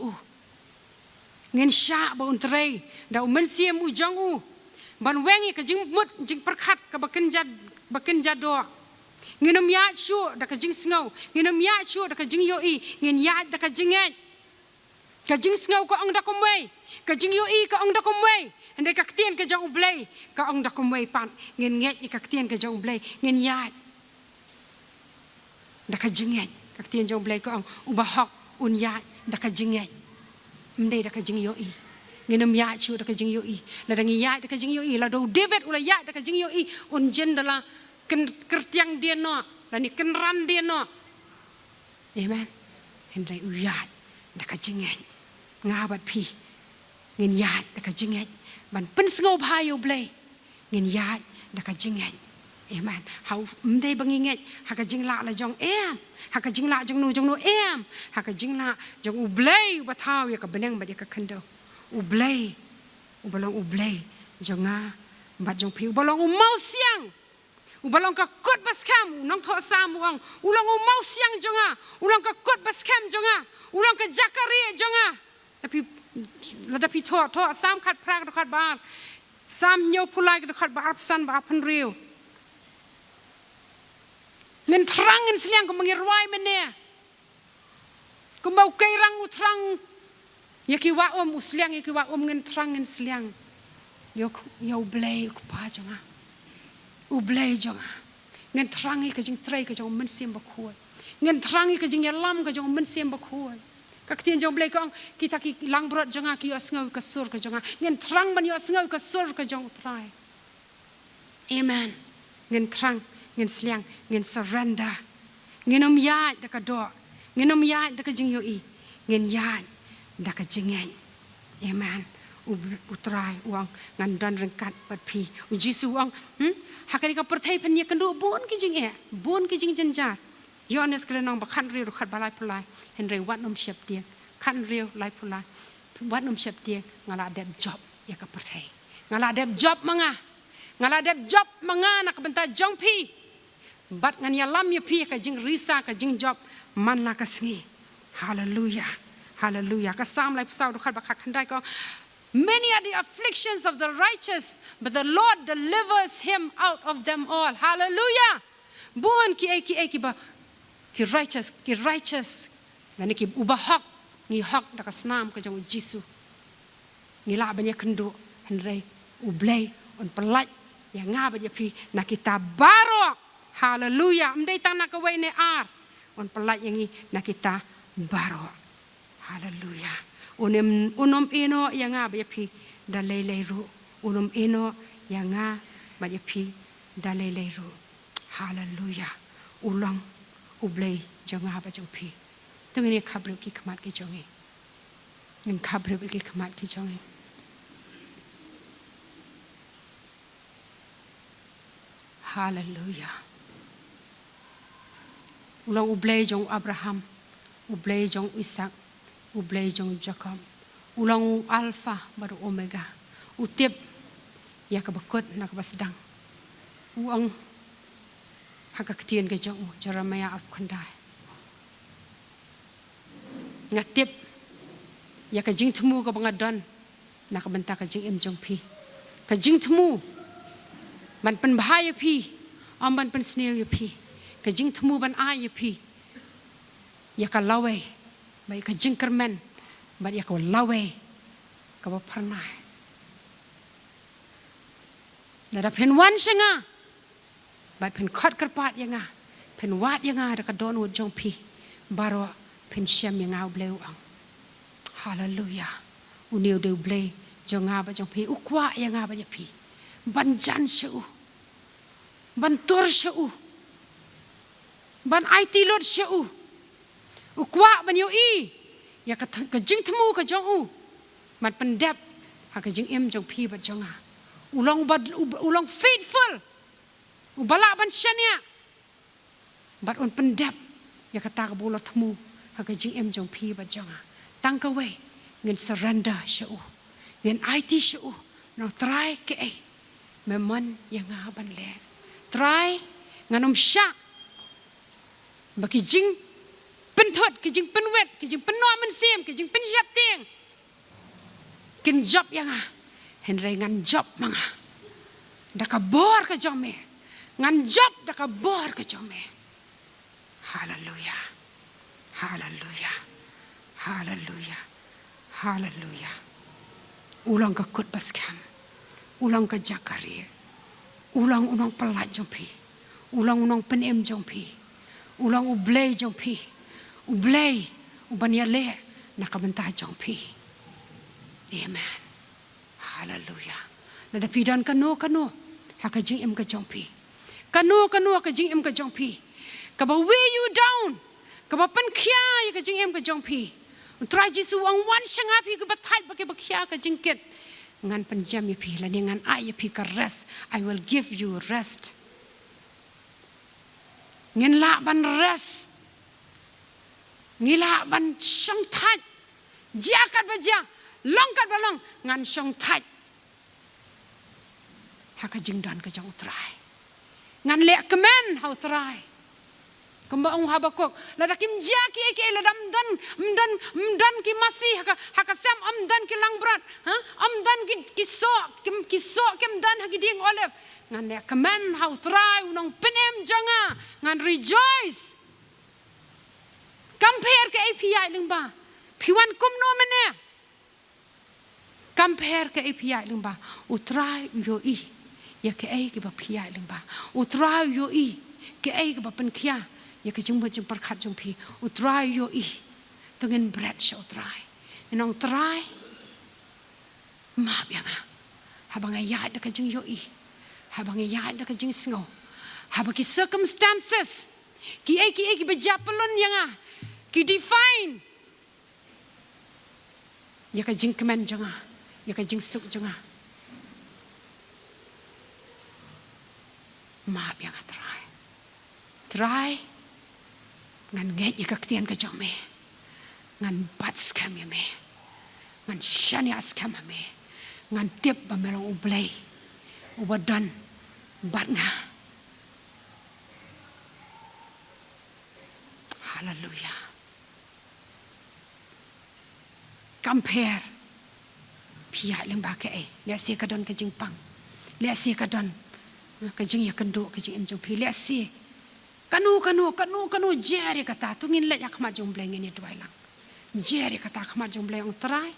ngin sha ba untrei da men siem u jong ban wengi ka jing mut jing perkhat ka bakin jado ngin ya shu da ka jing sngo ngin ya shu da ka jing yo I ngin ya da ka jing ka jing sngo ko ang da ko mei ka jing yo I ka ang da ko mei ande ka tien ka jong Blei ka ang da ko mei pan ngin nge ka tien ka jong Blei ngin ya da ka jing ka tien jong Blei ko ang uba hok un ya da ka jing mde da ka jing yo I ngin ya chu da ka jing yo I la da ngi ya da ka jing yo I la do David ula ya da ka jing yo I un jendala ken kertiang dia no la ni ken ran dia no amen ande u ya da ka jing nga bat pi ngin ya da ka jing ban pen sngo bha yo Blei ngin ya da ka jing amen how mde bangi ha ka jing la jong ha ka jing la jong nu ha ka jing la jong u Blei ba thao ya ka beneng ba ya ka khando u Blei u balong u Blei jonga ba jong pi u balong u mau siang u balong ka kot bas kam nong tho sam wang u long u mau siang jonga u long ka kot bas kam jonga u long ka Shakri jonga tapi ladapi tho sam khat prak khat bar sam nyo pulai khat bar san ba phan riu ngin trang ngin sliang ko mangirwai mene ko mau kai rang u trang yaki wa usliang yaki wa ngin trang ngin sliang yo Blei ko pa jonga u Blei jonga ngin trang ka jing trai ka jong men sim ba khoi ngin trang ka jing yalam ka jong men sim ba khoi ka tien jong Blei ko kita ki lang brot jonga ki asngau ka sur ka jonga ngin trang ban yo asngau ka sur ka jong trai amen ngin trang ngin sliang ngin surrender ngin ya da ka do ngin ya da ka jing yo I ngin ya da ka jing amen u trai uang ngan dan rengkat pat pi u Jisu uang hakari ka perthai phan ye kan do bon ki jing jenja Yohanes kle nong ba khan ri ru khat balai pulai henry wat nom shep tieng khan ri lai pulai wat nom shep tieng ngala dep job ya ka perthai ngala dep job manga nak benta jong pi bat ngan ya lam ya pi ka jing risa ka jing job man la ka sngi hallelujah ka sam lai psau khat ba khan dai ko many are the afflictions of the righteous but the Lord delivers him out of them all hallelujah bon ki ba ki righteous nani ki uba hak ni hak da ka snam ka jong Jisu ni la banyak kendo henry u Blei on pelat ya nga ba ya pi na kita barok hallelujah mdei tanah ka wai ne ar on pelat yangi na kita barok hallelujah unom eno ya nga ba ya pi da lei ru unom eno ya nga ba ya pi da lei ru hallelujah ulang u Blei jonga ba jong pi tungni khabru ki khamat ki jongi ngin khabru ki khamat ki jongi hallelujah ulang u Blei jong Abraham u Blei jong Isaac u Blei jong Jacob ulang u Alpha baru Omega u tip ya ka bakot na ka basdang uang haka ketien ke jong Jeremiah af khandai ngatip ya ka jing thmu ka bangadon na ka benta ka jing em jong pi ka jing thmu ban pen bahaya pi am ban pen sneu ya pi ka jing thmu ban a ya pi ya ka lawe bai ka jing kermen ba ya ka lawe ka ba pharnai na da pen wan shenga ba pen khot karpat yanga pen wat yanga da ka don wot jong pi baro pen shem yanga Blei ang hallelujah uniu de Blei jonga ba jong pi ukwa yanga ba ya pi ban jan shu ban tor shu ban IT lot shau u kwa ban yo I ya ka jing thmu ka jong u mat pendap ha ka jing em jong phi ba jong a ulong faithful u bala ban shania bat on pendap ya ka ta ka bulot thmu ha ka jing em jong phi ba jong a tang ka we ngin surrender shau ngin IT shau no try ke memon yang ban le try nganom syak baki jing penthot ki jing penwet ki jing penwa men sim ki jing penjap ting kin job yang henry ngan job manga daka bor ka jome ngan job daka bor ka jome hallelujah hallelujah hallelujah hallelujah ulang ka kut paskam ulang ka Shakri ulang pelat jompi ulang penem jompi ulang Blei jompi Blei ubania le nakabenta jompi amen hallelujah nada pidan kano hakajing em ka jompi kano hakajing em ka jompi kaba weigh you down kaba pen khia hakajing em ka jompi try jisu ang wan shangapi ka batai ba khia ka jingket ngan penjam ya pi la ngan ai ya pi ka rest I will give you rest ngin Laban rest ngila ban shong thaj jakat ba ja long kat ba long ngan shong thaj ha ka jing dan ka jong trai ngan le kemen how trai kamba ong habakok la dakim jaki eke la dan ki masih haka sam amdan ki langbrat ha amdan ki so kem dan haki ding olive ngan le kemen how try unong penem janga ngan rejoice compare ke API lingba piwan kum no mene compare ke API lingba utrai yo I ya ke ai ke ba PI lingba utrai yo I ke ai ke ba pen khia ya ke jing parkhat jong pi utrai yo I tungen bread show try enong try ma bianga habang ya da ka jing yo I habang ya da ka jing sngo habaki circumstances ki ai ba japelon yang ki define ya ka jing kemen janga ya ka jing suk janga ma bianga try ngan nge ya ka tian ka jong me ngan bat scam ya me ngan shania scam me ngan tip ba melong Blei ubadan bat nga hallelujah compare pia leng ba ke le si ka don ka jing pang le si ka don ka jing ya kendo ka jing em jong pi le si kanu jeri kata tungin le yak ma jong Blei ngeni dwai lang jeri kata khma jong Blei ong try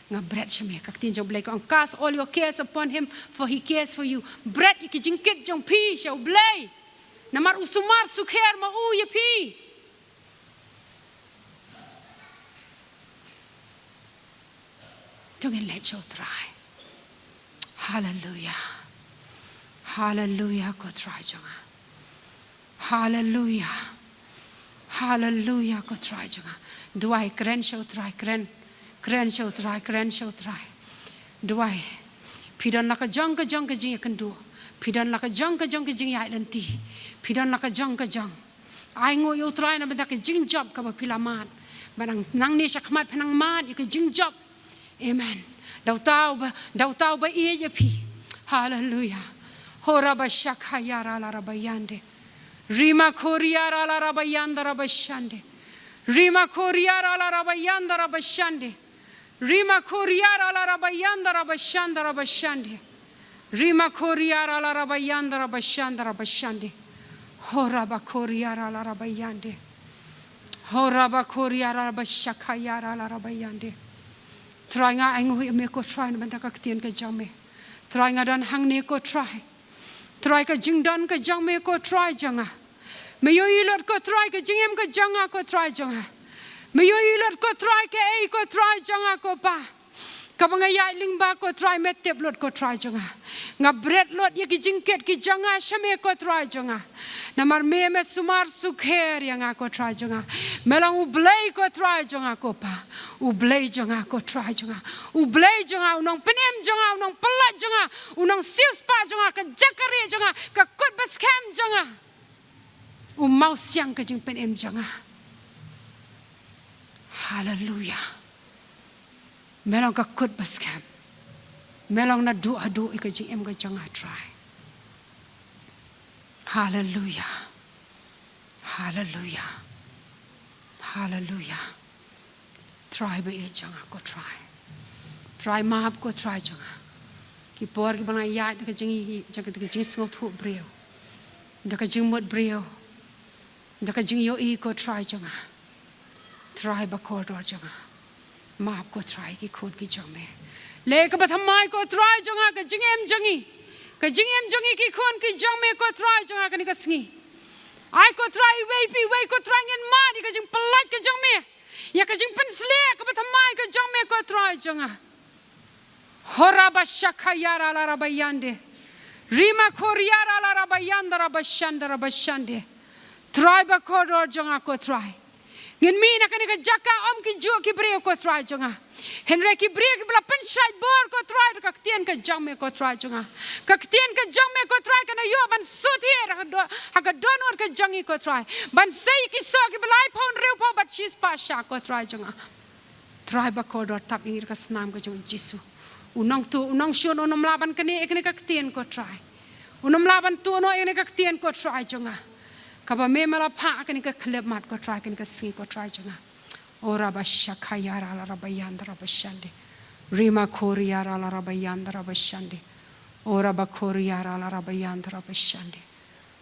nga bread shame ka tin jong Blei ko ong cast all your cares upon him for he cares for you bread ki jing kit jong pi show Blei namar usumar sukher ma u ye pi tungin le show try hallelujah hallelujah ko try jonga hallelujah ko try jonga duai kren show try kren show try duai pidan la ka jong ka jing kan du pidan la ka jong ka jing ya lenti pidan la ka jong ai ngo yo try na ba ka jing job ka ba pilaman banang nang ni sakmat phanang mat ka jing job amen dau tau ba ie ya pi hallelujah hora ba shakhaya ra la rabayande rima khoriara la rabayanda rabashande rima khoriara la rabayanda rabashande rima khoriara la rabayanda rabashande rima khoriara la rabayanda rabashande hora ba khoriara la rabayande hora ba khoriara rabashakaya la rabayande try nga ang hui me ko try na banda ka tien ka jame try nga dan hang ne ko try ka jing dan ka jame ko try janga me yo ilot ko try ka jingem ka janga ko try janga me yo ilot ko try ka ei ko try janga ko pa kabangaya lingba ko try met tablet ko try jonga nga bread lot ye ki jingket ki jonga shame ko try jonga namar me sumar sukher yang ko try jonga melang u blei ko try jonga ko pa u blei jonga ko try jonga u blei jonga unong penem jonga unong pelat jonga unong sius pa jonga ka jakari jonga ka kut bascam jonga u mau siang ka jing penem jonga hallelujah melong ka kut bascam melong na adu ka jing em ka jonga try hallelujah hallelujah hallelujah try ba e jonga ko try mahap ko try jonga ki por ki bang ya ka jing sngol thu breu da ka jing mot breu da ka jing yo e ko try jonga try ba ko do jonga mahap ko try ki khon ki jong me le ka pathamai ko try jonga ka jing em jongi ki khon ki jong me ko try jonga ka ni ka sngi ai ko try wei ko try ngin ma di ka jing pelat ka jong me ya ka jing pensle ka pathamai ka jong me ko try jonga horaba shakayara la rabayande rima koryara la rabayanda rabashande try ba ko do jonga ko try ngin mi na kani ka jaka om ki jo ki breo ko try jonga henre ki breo ki bla pensai bor ko try ka tien ka jamme ko try jonga ka tien ka jamme ko try kana yo ban suthi ha ka donor ka jangi ko try ban sei ki so ki blai phon reu pho bat chis pa sha ko try jonga try ba ko do tap ingir ka snam ka jong jisu unang shon onam laban kani ekne ka tien ko try unam laban tu no ekne ka tien ko try jonga kaba me mala pa kani ka kleb mat ko try kani ka singi ko try jonga ora ba shakayara la rabayanda rabashande rima koryara la rabayanda rabashande ora ba koryara la rabayanda rabashande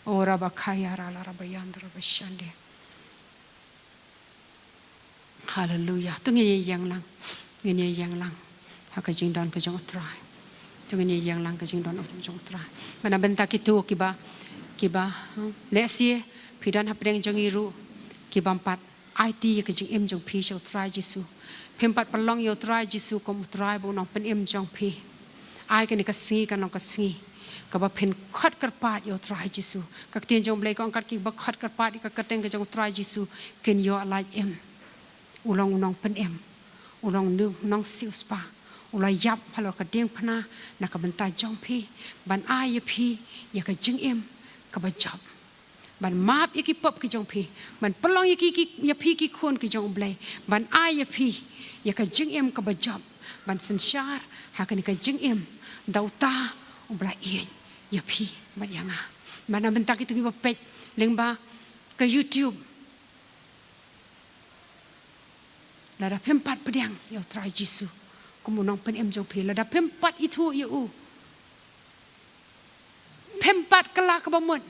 ora ba kayara la rabayanda rabashande hallelujah tungi yang lang haka jing don ka jong try tungi yang lang ka jing don jong try mana benta kitu kiba lesie pidan hapdeng jong iru kibampat IT ka jing em jong pi shau try jisu pempat palong yo try jisu kom try bo nong pen em jong pi ai ka ni ka singi ka nong ka singi ka ba pen khat karpat yo try jisu ka tien jong blei ko angkat ki ba khat karpat ka kateng ka jong try jisu ken yo like em ulong pen em ulong nu nong siu spa ulai yap halo ka ding phana na ka benta jong pi ban ai ya pi ya ka jing em ka ba job ban map yaki pop ki jong pi ban pelong yaki ya pi ki khon ki jong blei ban ai ya pi ya ka jing em ka ba job ban sanshar ha ka ni ka jing em dauta ubla ien ya pi ba yanga mana benta ki tu ki ba pet lengba ka YouTube la da pempat pedang yo try jisu kumunong pen em jong pi la da pempat itu yu pempat kala ka ba mon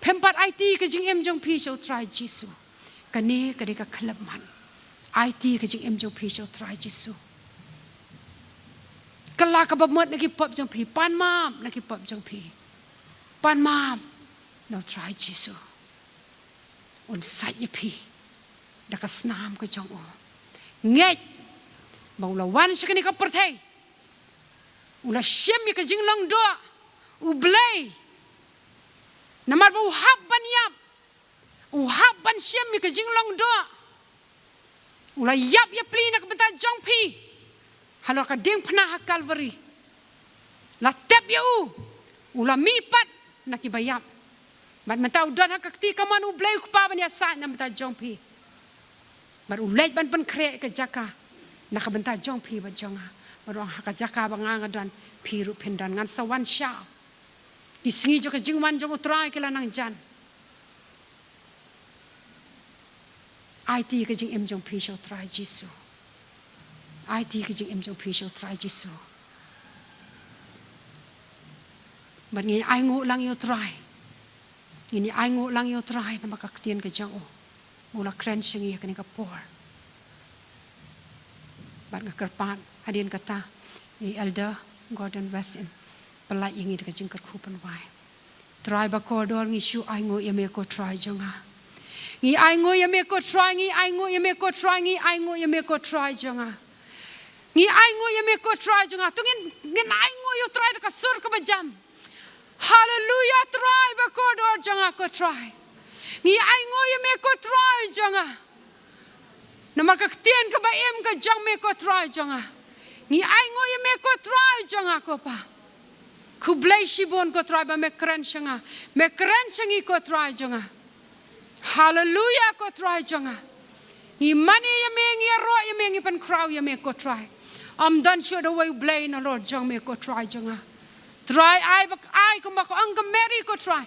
pempat IT ka jing em jong pi shau try jisu kane ka de ka khlap man IT ka jing em jong pi shau try jisu kala ka ba mon na ki pop jong pi pan mam na ki pop jong pi pan mam no try jisu un sai ye pi da ka snam ka jong o ngai bau la wan shakani ka perthai ula shem ka jing long do u blei namar bu hab ban yap u hab ban shem mi ka jing long do ula yap ya pli nak beta jong pi halo ka ding phna ha calvary la tep ya ula mi pat nak ibayap bat mata udan ha kakti kaman u blei ku pa ban ya sa na beta jong pi bar u lej ban pan kre ka jaka nak beta jong pi ba jonga bar ha ka jaka ba nga dan pi ru pendan ngan sawan sha di singi jo ka jingwan jo utrai kala nang jan IT ka jing em jong pi shau try jisu IT ka jing em jong pi shau try jisu ban ngi ai ngu lang yo try ngi ai ngu lang yo try na makaktian ka jang o mula kren singi ka ni ka por ban ka karpan adin kata ni elder Gordon Weston pelai ingi dekat jengker kupan wai. Try bakodor ngi shu ai ngo ya me ko try jonga. Ngi ai ngo ya me ko try ngi ai ngo ya me ko try ngi ai ngo ya me ko try jonga. Ngi ai ngo ya me ko try jonga tungin ngin ai ngo yo try ka sur ka bajam. Hallelujah try ba ko do jonga ko try. Ngi ai ngo ya me ko try jonga. Nama ka tien ka ba em ka jang me ko try jonga. Ngi ai ngo ya me ko try jonga ko pa. Ku Blei shibon ko try ba me kren shanga. Me kren shangi ko try jonga. Hallelujah ko try jonga. Ngi mani ya me ngi ro ya me ngi pan Khraw ya me ko try. I'm done sure the way Blei na Lord jang me ko try jonga. Try I ko ba ko ang ka Mary ko try.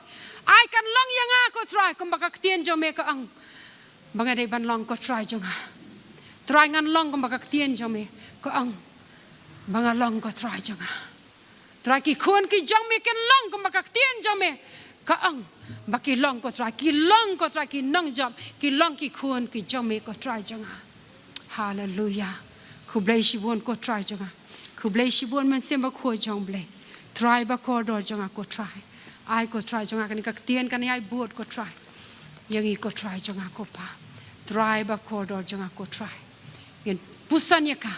I kan long yang ko try ko ba ka tien jang me ka ang. Banga dei ban long ko try jonga. Try ngan long ko ba ka tien jang me ko ang. Banga long ko try jonga. Try ki khun ki jang me ken long ko ba ka tien jang me ka ang. Ba ki long ko try ki nang jam ki long ki khun ki jang me ko try jonga. Hallelujah. Ku Blei shibon ko try jonga. Ku Blei shibon man sem ba ko jong Blei. Try ba ko do jonga ko try. Ai ko try jonga kan ka tien kan ai buat ko try. Yang i ko try jonga ko pa. Try ba ko do jonga ko try. Ngin pusan ya ka.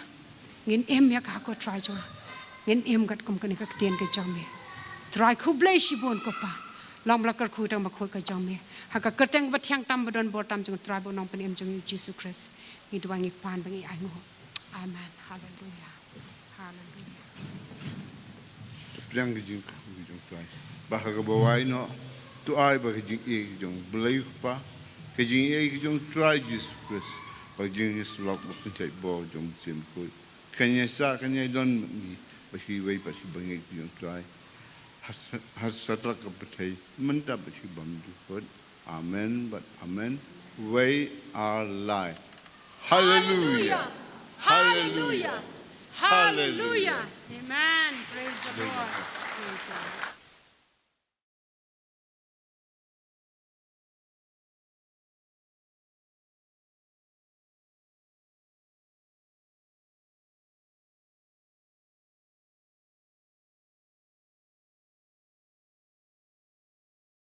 Ngin em ya ka ko try jonga. Ngin em gat kum kan ka tien ka jong me. Try ku Blei shibon ko pa. Long bla kar khu tang ba ko ka jong me. Ha ka kerteng ba thiang tam ba don bo tam jong try bo nong pen em jong Jesus Christ. Ngi duang i pan ba ngi ai ngo. Amen. Hallelujah. Hallelujah. Yang jing jong try. Ba ka bawai no tu ai ba jing e jong Blei pa. Ke jing e jong try Jesus Christ. Ba jing is lock ba pentai bo jong sim ko. Kanya sa kanya don ni ba si wei ba si bangai jong try. Has satla ka pentai menta ba si bam du. Amen but amen. We are live. Hallelujah. Hallelujah. Hallelujah. Amen. Praise the Lord. Praise the Lord.